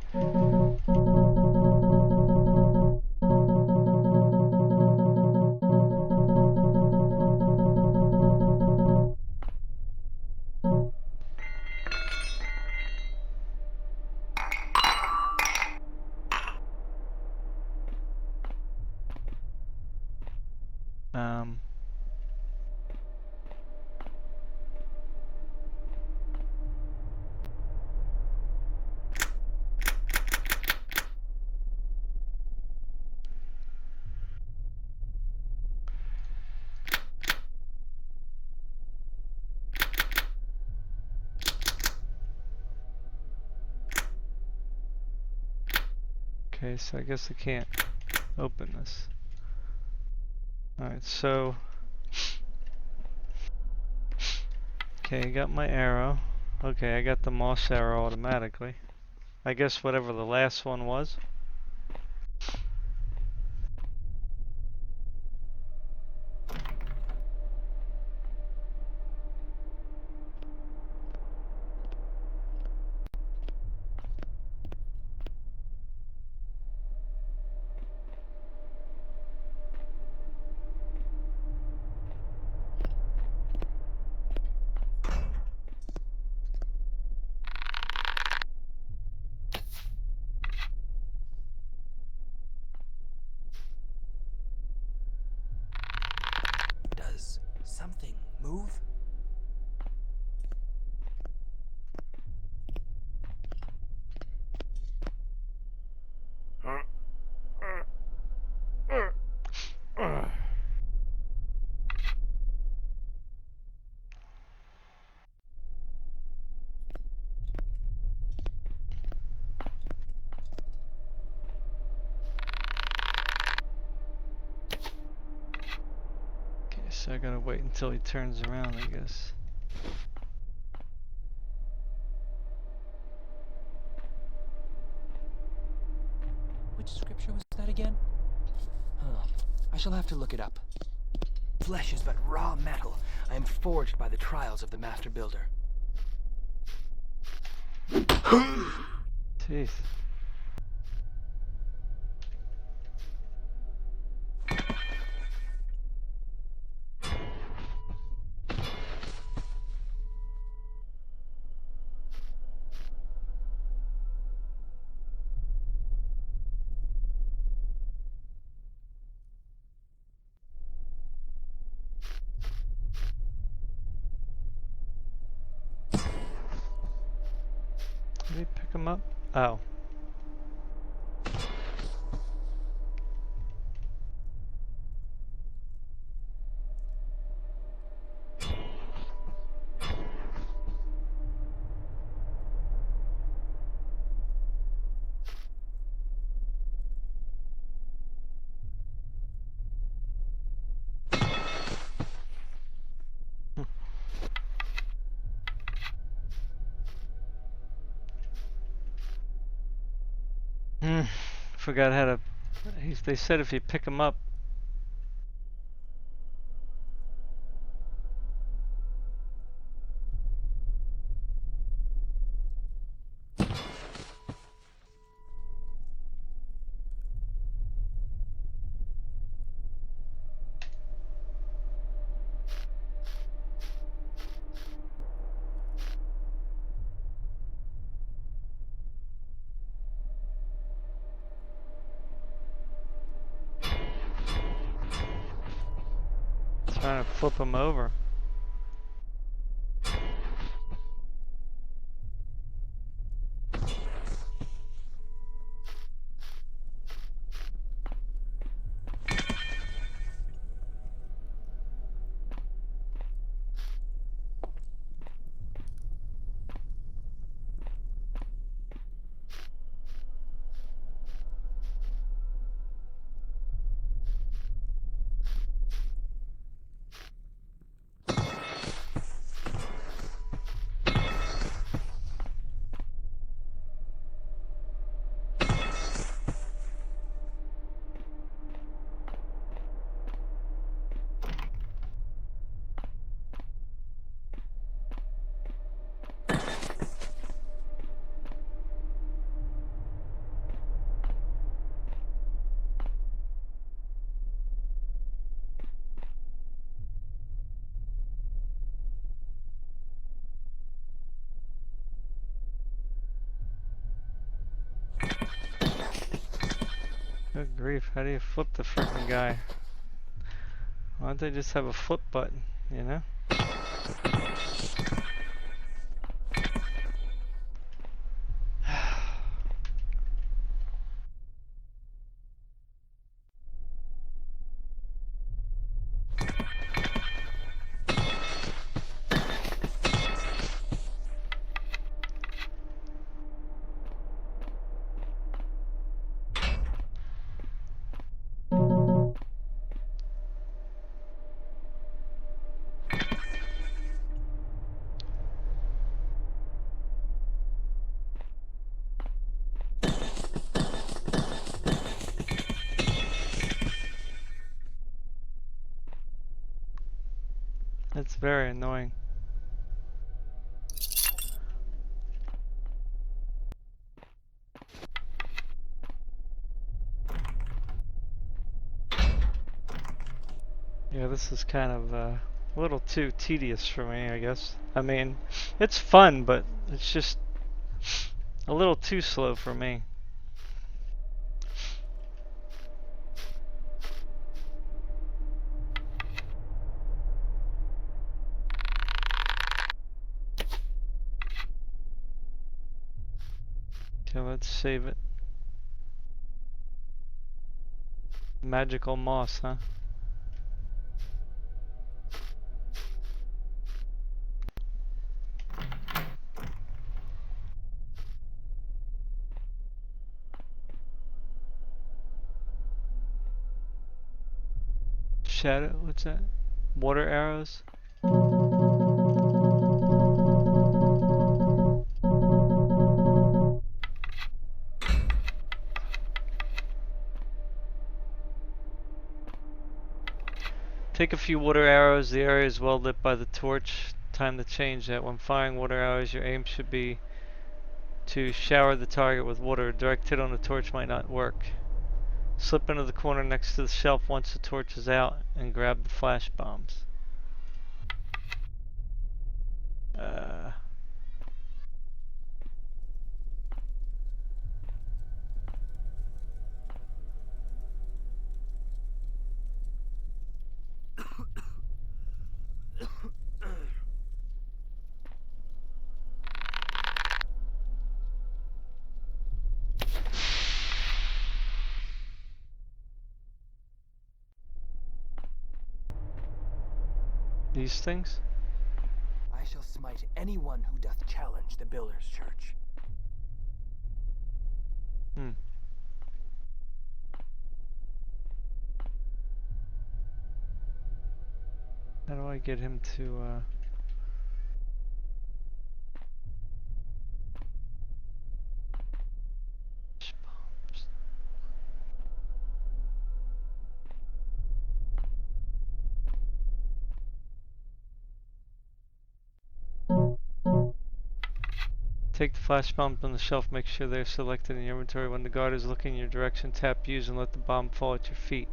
A: Okay, so I guess I can't open this. Alright, so... Okay, I got my arrow. Okay, I got the moss arrow automatically. I guess whatever the last one was.
B: Does something move?
A: Okay, so I gotta wait until he turns around, I guess.
B: Which scripture was that again? Huh. I shall have to look it up. Flesh is but raw metal. I am forged by the trials of the Master Builder.
A: Teeth. Did he pick him up? Oh. Forgot how to... They said if you pick him up... Trying to flip him over. Good grief, how do you flip the freaking guy? Why don't they just have a flip button, you know? That's very annoying. Yeah, this is kind of a little too tedious for me, I guess. I mean, it's fun, but it's just a little too slow for me. Okay, let's save it. Magical moss, huh? Shadow, what's that? Water arrows? Take a few water arrows. The area is well lit by the torch. Time to change that. When firing water arrows, your aim should be to shower the target with water. A direct hit on the torch might not work. Slip into the corner next to the shelf once the torch is out and grab the flash bombs. Uh, these things?
B: I shall smite anyone who doth challenge the Builder's Church.
A: Hmm. How do I get him to, bombs? Take the flash bomb from the shelf, make sure they're selected in your inventory. When the guard is looking in your direction, tap use and let the bomb fall at your feet.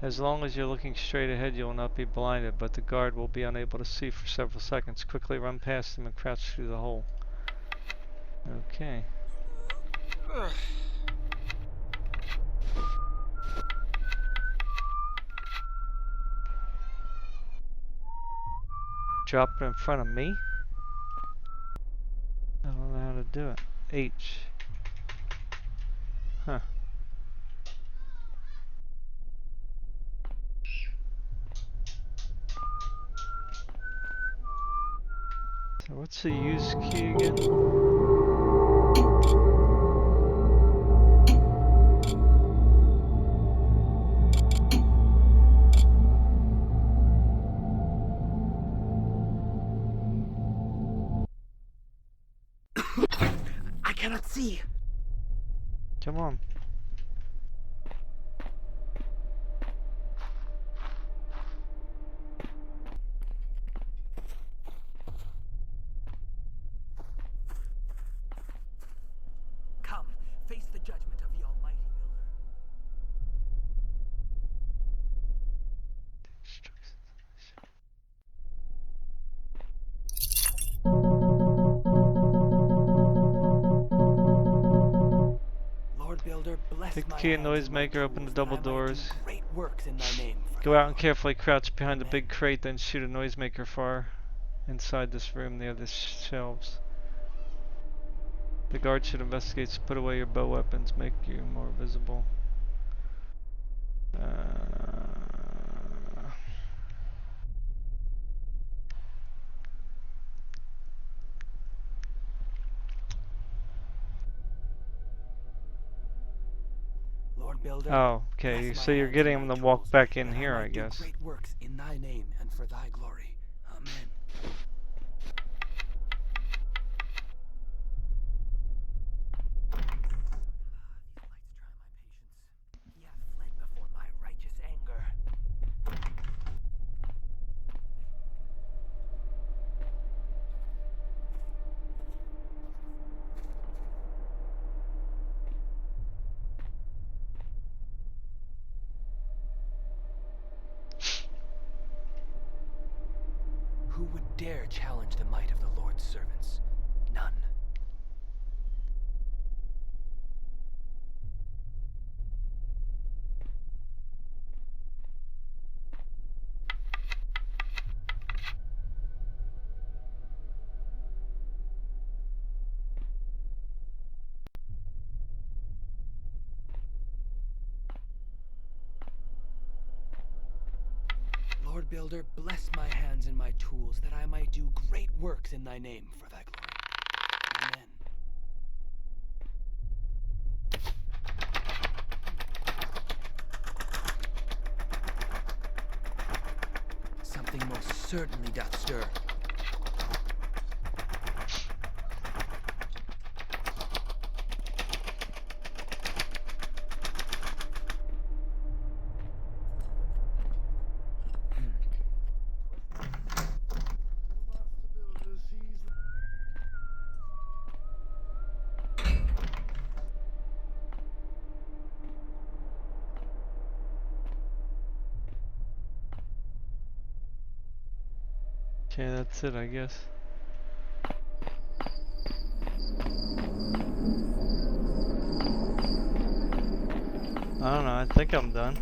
A: As long as you're looking straight ahead, you will not be blinded, but the guard will be unable to see for several seconds. Quickly run past him and crouch through the hole. Okay. Drop it in front of me? I don't know how to do it. H. Huh. So what's the use key again?
B: I cannot see.
A: Come on.
B: Come, face the judgment of the Almighty Builder. Lord Builder, bless
A: Take the
B: my
A: key and
B: hands and my
A: noisemaker, open the
B: tools, that
A: double
B: I might do
A: doors.
B: great works in thy name.
A: Go out and carefully crouch behind the
B: Amen.
A: big crate, then shoot a noisemaker far inside this room near the shelves. The guard should investigate, so put away your bow weapons, make you more visible.
B: Lord Builder,
A: Oh, okay,
B: bless my
A: so you're
B: hands and
A: getting
B: my
A: him to walk
B: tools,
A: back in
B: that I
A: here, I
B: might do
A: guess.
B: great works in thy name and for thy glory. Amen. He hath fled before my righteous anger. who would dare challenge the might of the Lord's servants? None. Lord Builder, bless my hands and my tools, that I might do great works in thy name for thy glory. Amen. Something most certainly doth stir.
C: The master builder sees the
A: Okay, that's it, I guess. I don't know, I think I'm done.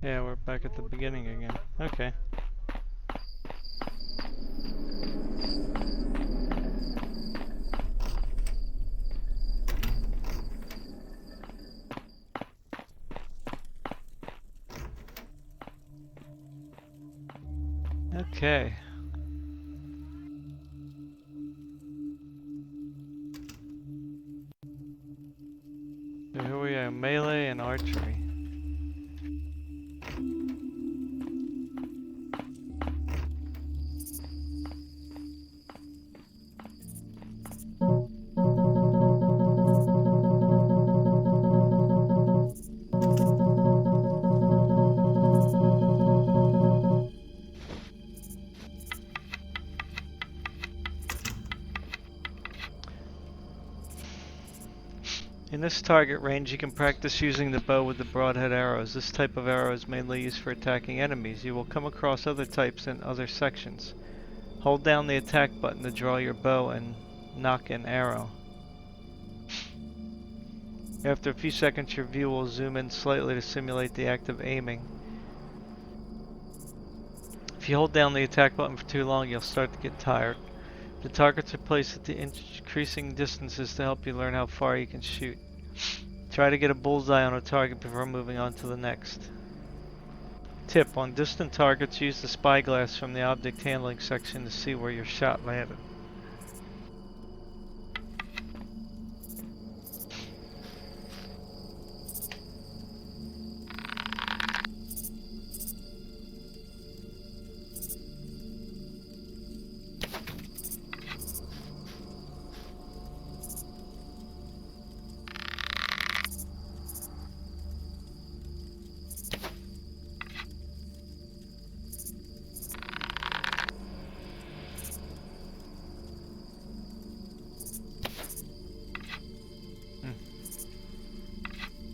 A: Yeah, we're back at the beginning again. Okay. Okay. So here we are, melee and archery. In this target range, you can practice using the bow with the broadhead arrows. This type of arrow is mainly used for attacking enemies. You will come across other types in other sections. Hold down the attack button to draw your bow and nock an arrow. After a few seconds, your view will zoom in slightly to simulate the act of aiming. If you hold down the attack button for too long, you'll start to get tired. The targets are placed at the increasing distances to help you learn how far you can shoot. Try to get a bullseye on a target before moving on to the next. Tip: on distant targets, use the spyglass from the object handling section to see where your shot landed.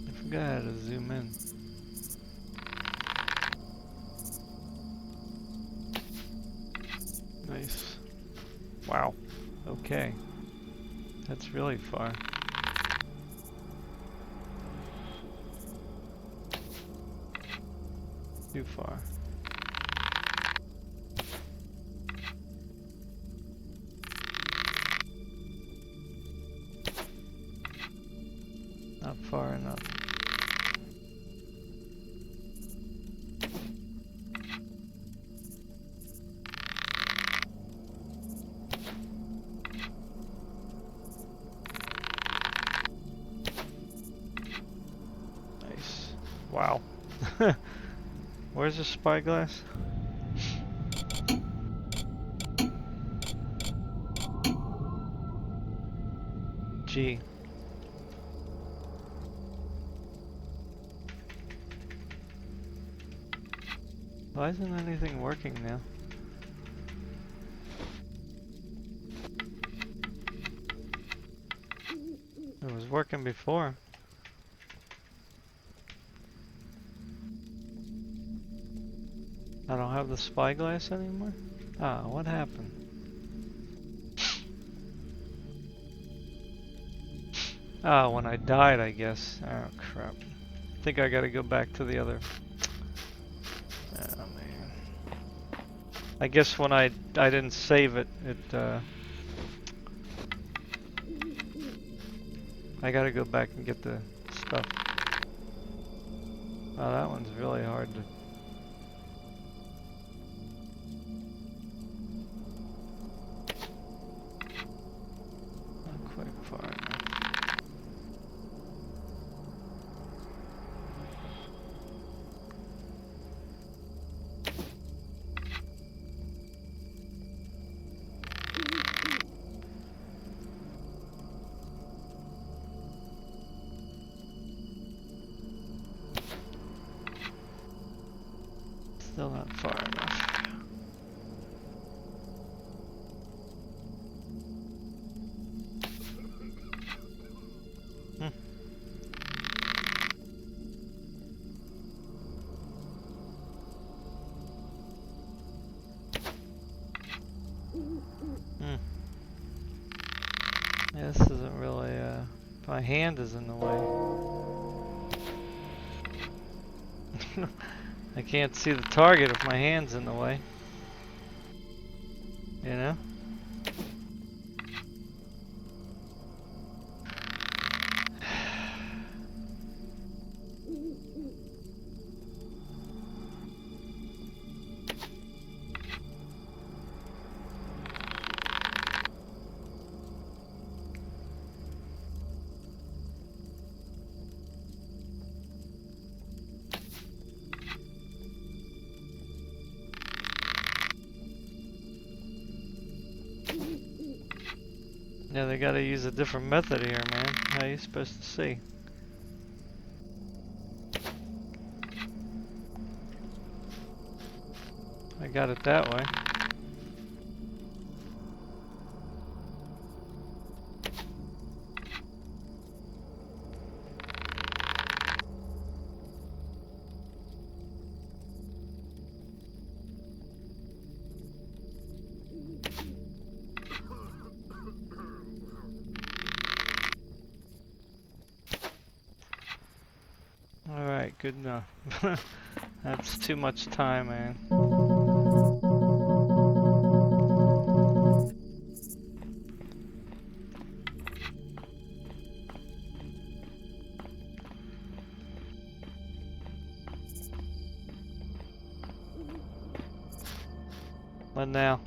A: I forgot how to zoom in. Nice. Wow. Okay. That's really far. Too far. Not far enough. Nice. Wow. Where's the spyglass? G. Why isn't anything working now? working before. I don't have the spyglass anymore? Ah, what happened? Ah, when I died, I guess. Oh, crap. I think I gotta go back to the other... Oh, man. I guess when I didn't save it, I gotta go back and get the stuff. Oh, that one's really hard to... Not quite far enough. Still not far enough. Hmm. Hmm. Yeah, this isn't really, my hand is in the way. I can't see the target if my hand's in the way. You know? Yeah, they gotta use a different method here, man. How are you supposed to see? I got it that way. Alright, good enough. That's too much time, man. What now?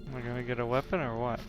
A: Am I gonna get a weapon or what?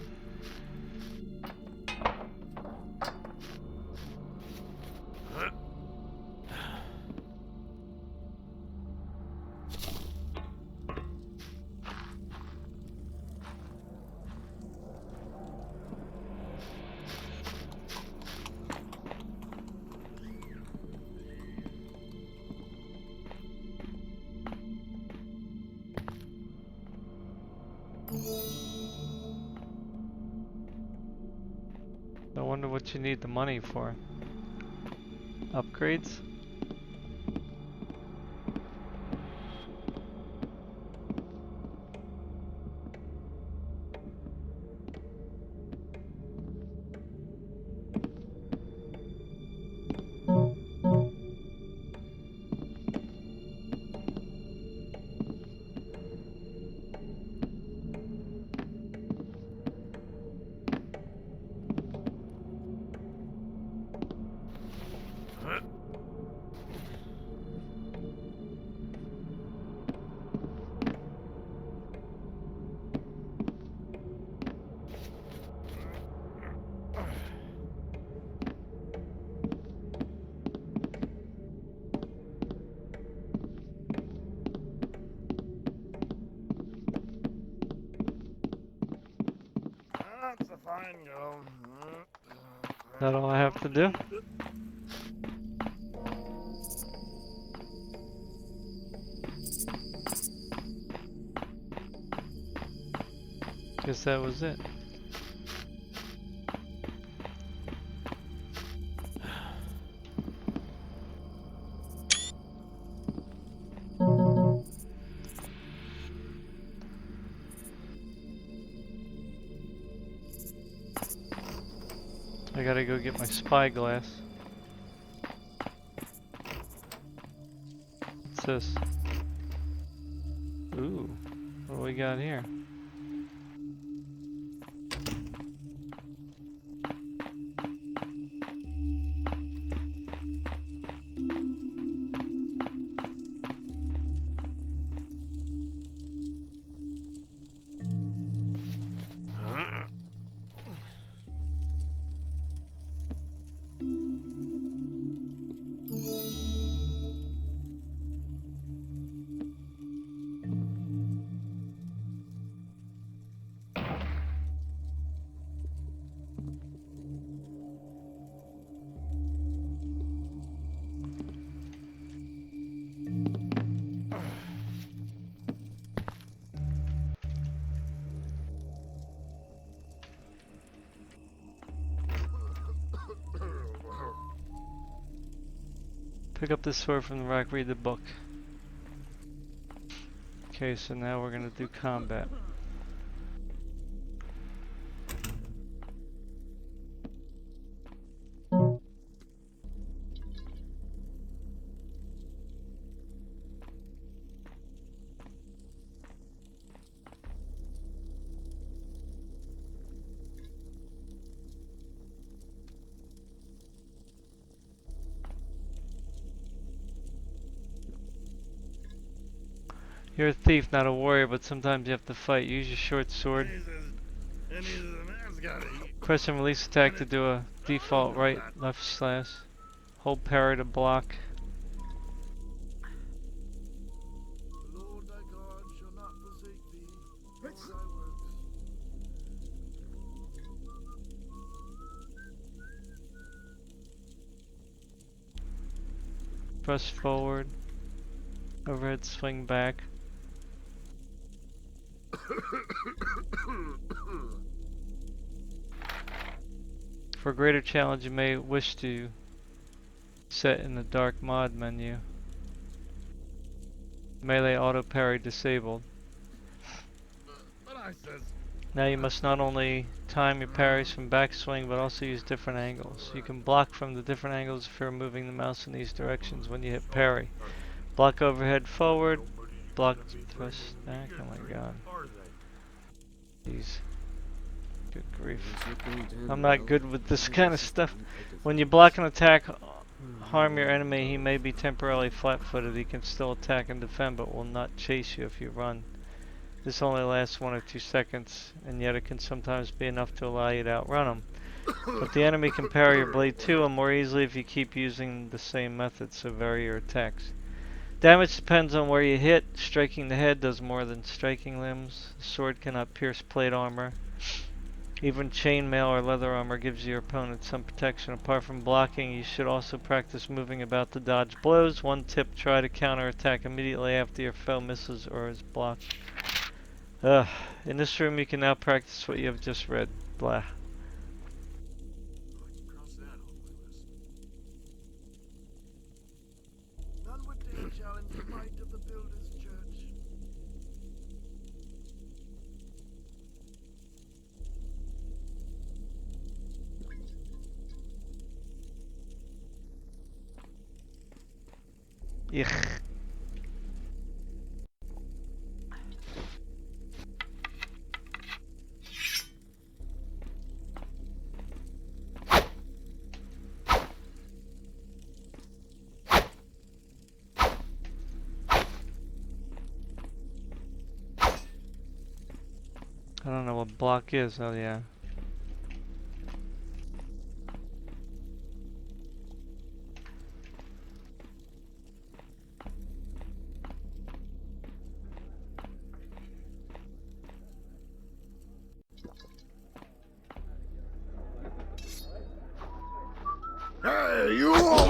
A: I wonder what you need the money for. Upgrades?
C: Fine, go.
A: Is that all I have to do? Guess that was it. I gotta go get my spyglass. What's this? Ooh, what do we got here? Pick up the sword from the rack, read the book. Okay, so now we're gonna do combat. You're a thief, not a warrior, but sometimes you have to fight. Use your short sword. Press and release attack to do a default right, left slash. Hold parry to block.
C: The Lord thy God shall not forsake thee, nor thy works.
A: Press forward. Overhead swing back. For a greater challenge, you may wish to set in the dark mod menu. Melee auto parry disabled.
C: But I says,
A: Now you must not only time your parries from backswing, but also use different angles. You can block from the different angles if you're moving the mouse in these directions when you hit parry. Block overhead forward, block thrust back. Oh my god. Jeez. Good grief. I'm not good with this kind of stuff. When you block an attack, harm your enemy, he may be temporarily flat-footed. He can still attack and defend, but will not chase you if you run. This only lasts 1 or 2 seconds, and yet it can sometimes be enough to allow you to outrun him. But the enemy can parry your blade to him more easily if you keep using the same method, so vary your attacks. Damage depends on where you hit. Striking the head does more than striking limbs. The sword cannot pierce plate armor. Even chainmail or leather armor gives your opponent some protection. Apart from blocking, you should also practice moving about to dodge blows. One tip, try to counterattack immediately after your foe misses or is blocked. In this room you can now practice what you have just read. Blah.
C: cross that off my list. None would dare challenge the might of the Builder's Church.
A: Yuck. I don't know what block is. Oh yeah.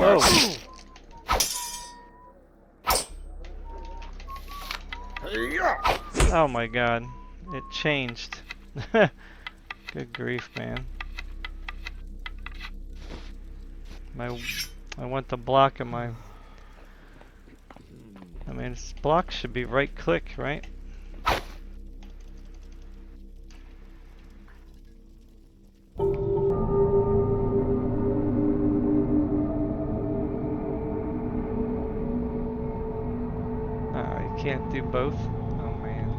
A: Whoa. Oh my god. It changed. Good grief, man. I went to block and I mean, this block should be right click, right? You can't do both. Oh man.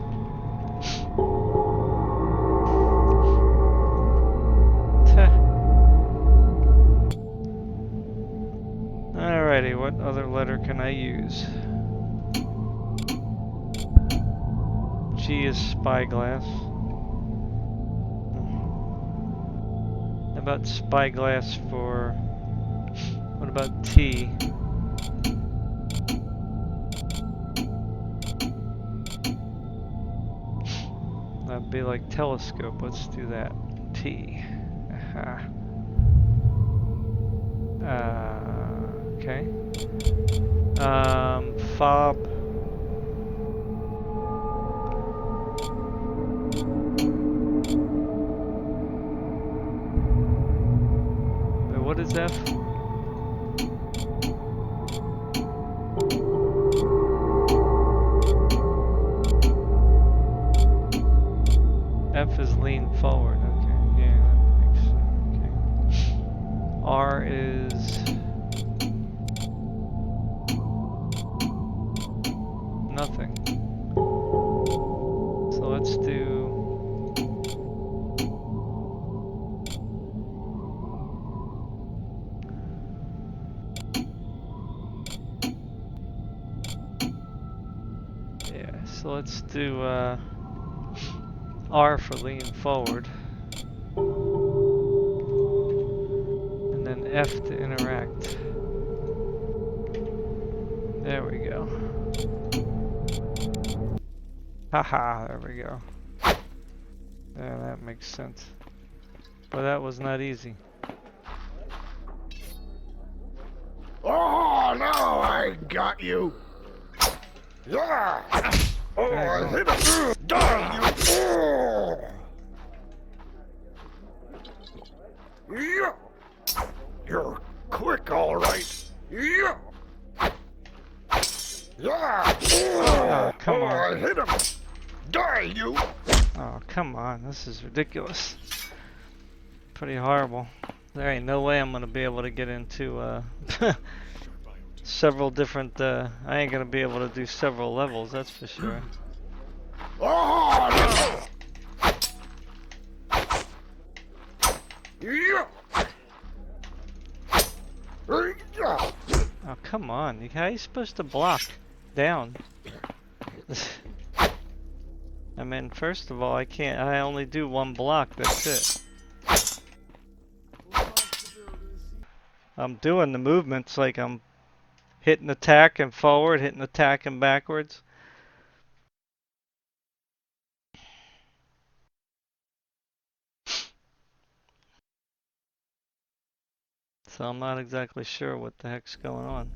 A: Alrighty, what other letter can I use? G is spyglass. How about spyglass for... What about T? That'd be like telescope. Let's do that. T. Aha. Okay. Fob. Wait, what is F? F is lean forward. Okay, yeah, that makes sense. Okay. R is nothing. So let's do so let's do R for lean forward. And then F to interact. There we go. Haha, there we go. Yeah, that makes sense. But that was not easy.
C: Oh, now I got you. Yeah. Oh, I hit him. Darn you. Oh. Yeah. You're quick, all right. Yeah. Yeah.
A: Oh, come on.
C: I hit him. Die, you.
A: Oh, come on. This is ridiculous. Pretty horrible. There ain't no way I'm gonna be able to get into several different I ain't gonna be able to do several levels, that's for sure.
C: Oh, no. Yeah.
A: Oh, come on. How are you supposed to block down? I mean, first of all, I only do one block, that's it. I'm doing the movements like I'm hitting attack and forward, hitting attack and backwards. So I'm not exactly sure what the heck's going on.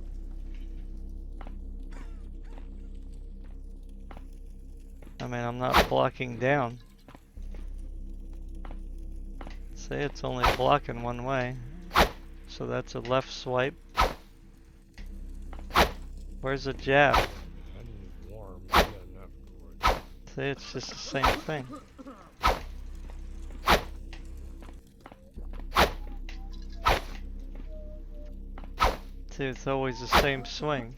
A: I mean, I'm not blocking down. See, it's only blocking one way. So that's a left swipe. Where's the jab? See, it's just the same thing. See, it's always the same swing.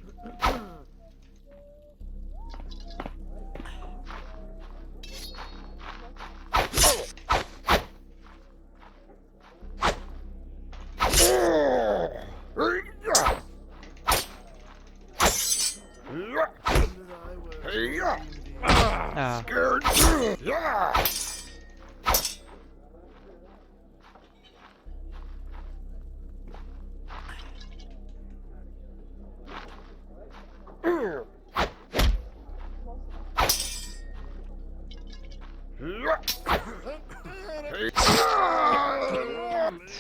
C: Scared. Yeah.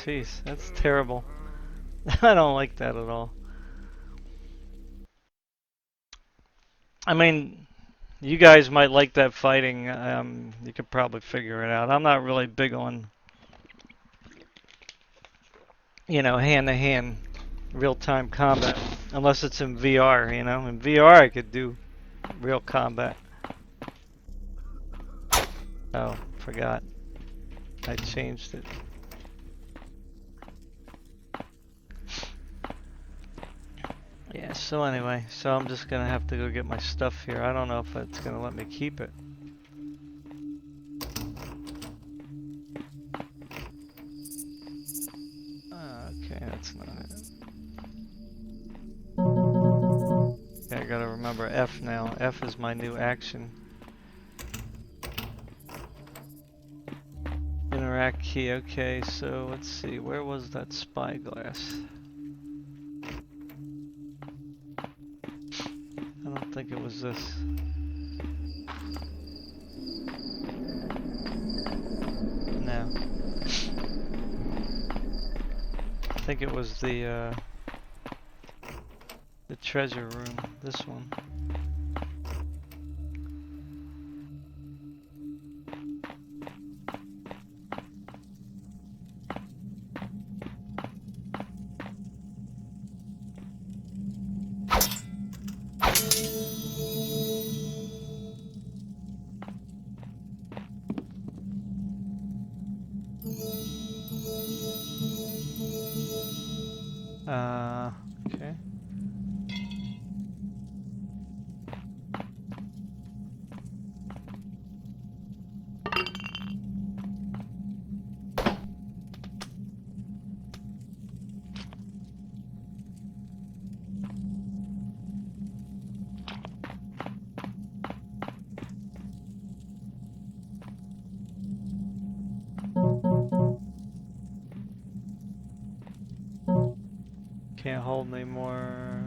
A: Jeez, that's terrible. I don't like that at all. I mean, you guys might like that fighting. You could probably figure it out. I'm not really big on, hand-to-hand, real-time combat, unless it's in VR. In VR I could do real combat. Oh, forgot. I changed it. Yeah, so anyway, I'm just gonna have to go get my stuff here. I don't know if it's gonna let me keep it. Okay, that's not it. Okay, I gotta remember F now. F is my new action. Interact key, okay, so let's see, where was that spyglass? I don't think it was this. No. I think it was the treasure room, this one. Okay. Can't hold anymore.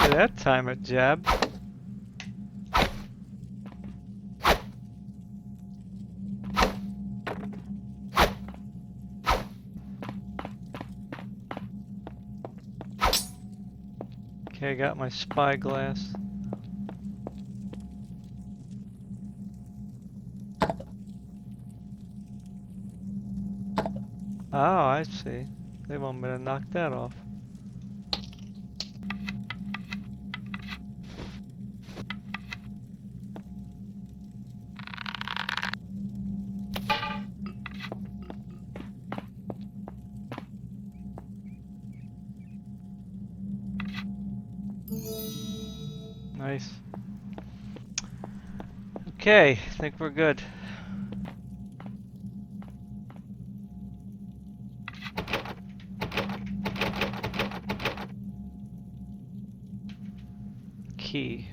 A: At that time it jabbed. Okay, I got my spyglass. Oh, I see. They want me to knock that off. Nice. Okay, I think we're good. Key.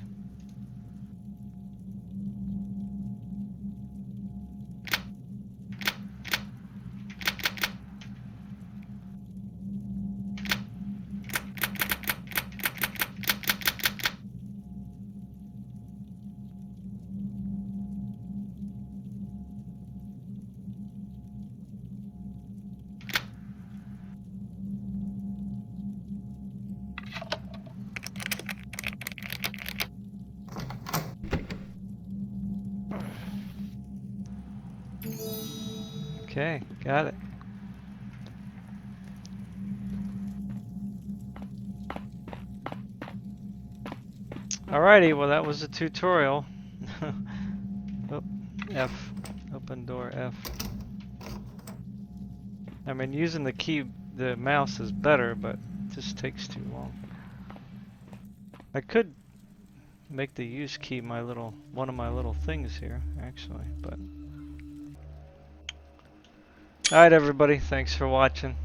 A: Okay, got it. Alrighty, well that was a tutorial. Oh, F. Open door F. I mean, using the mouse is better, but it just takes too long. I could make the use key one of my little things here, actually, but... Alright everybody, thanks for watching.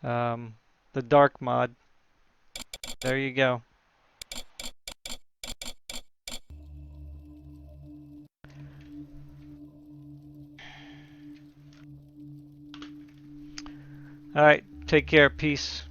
A: The dark mod. There you go. All right, take care. Peace.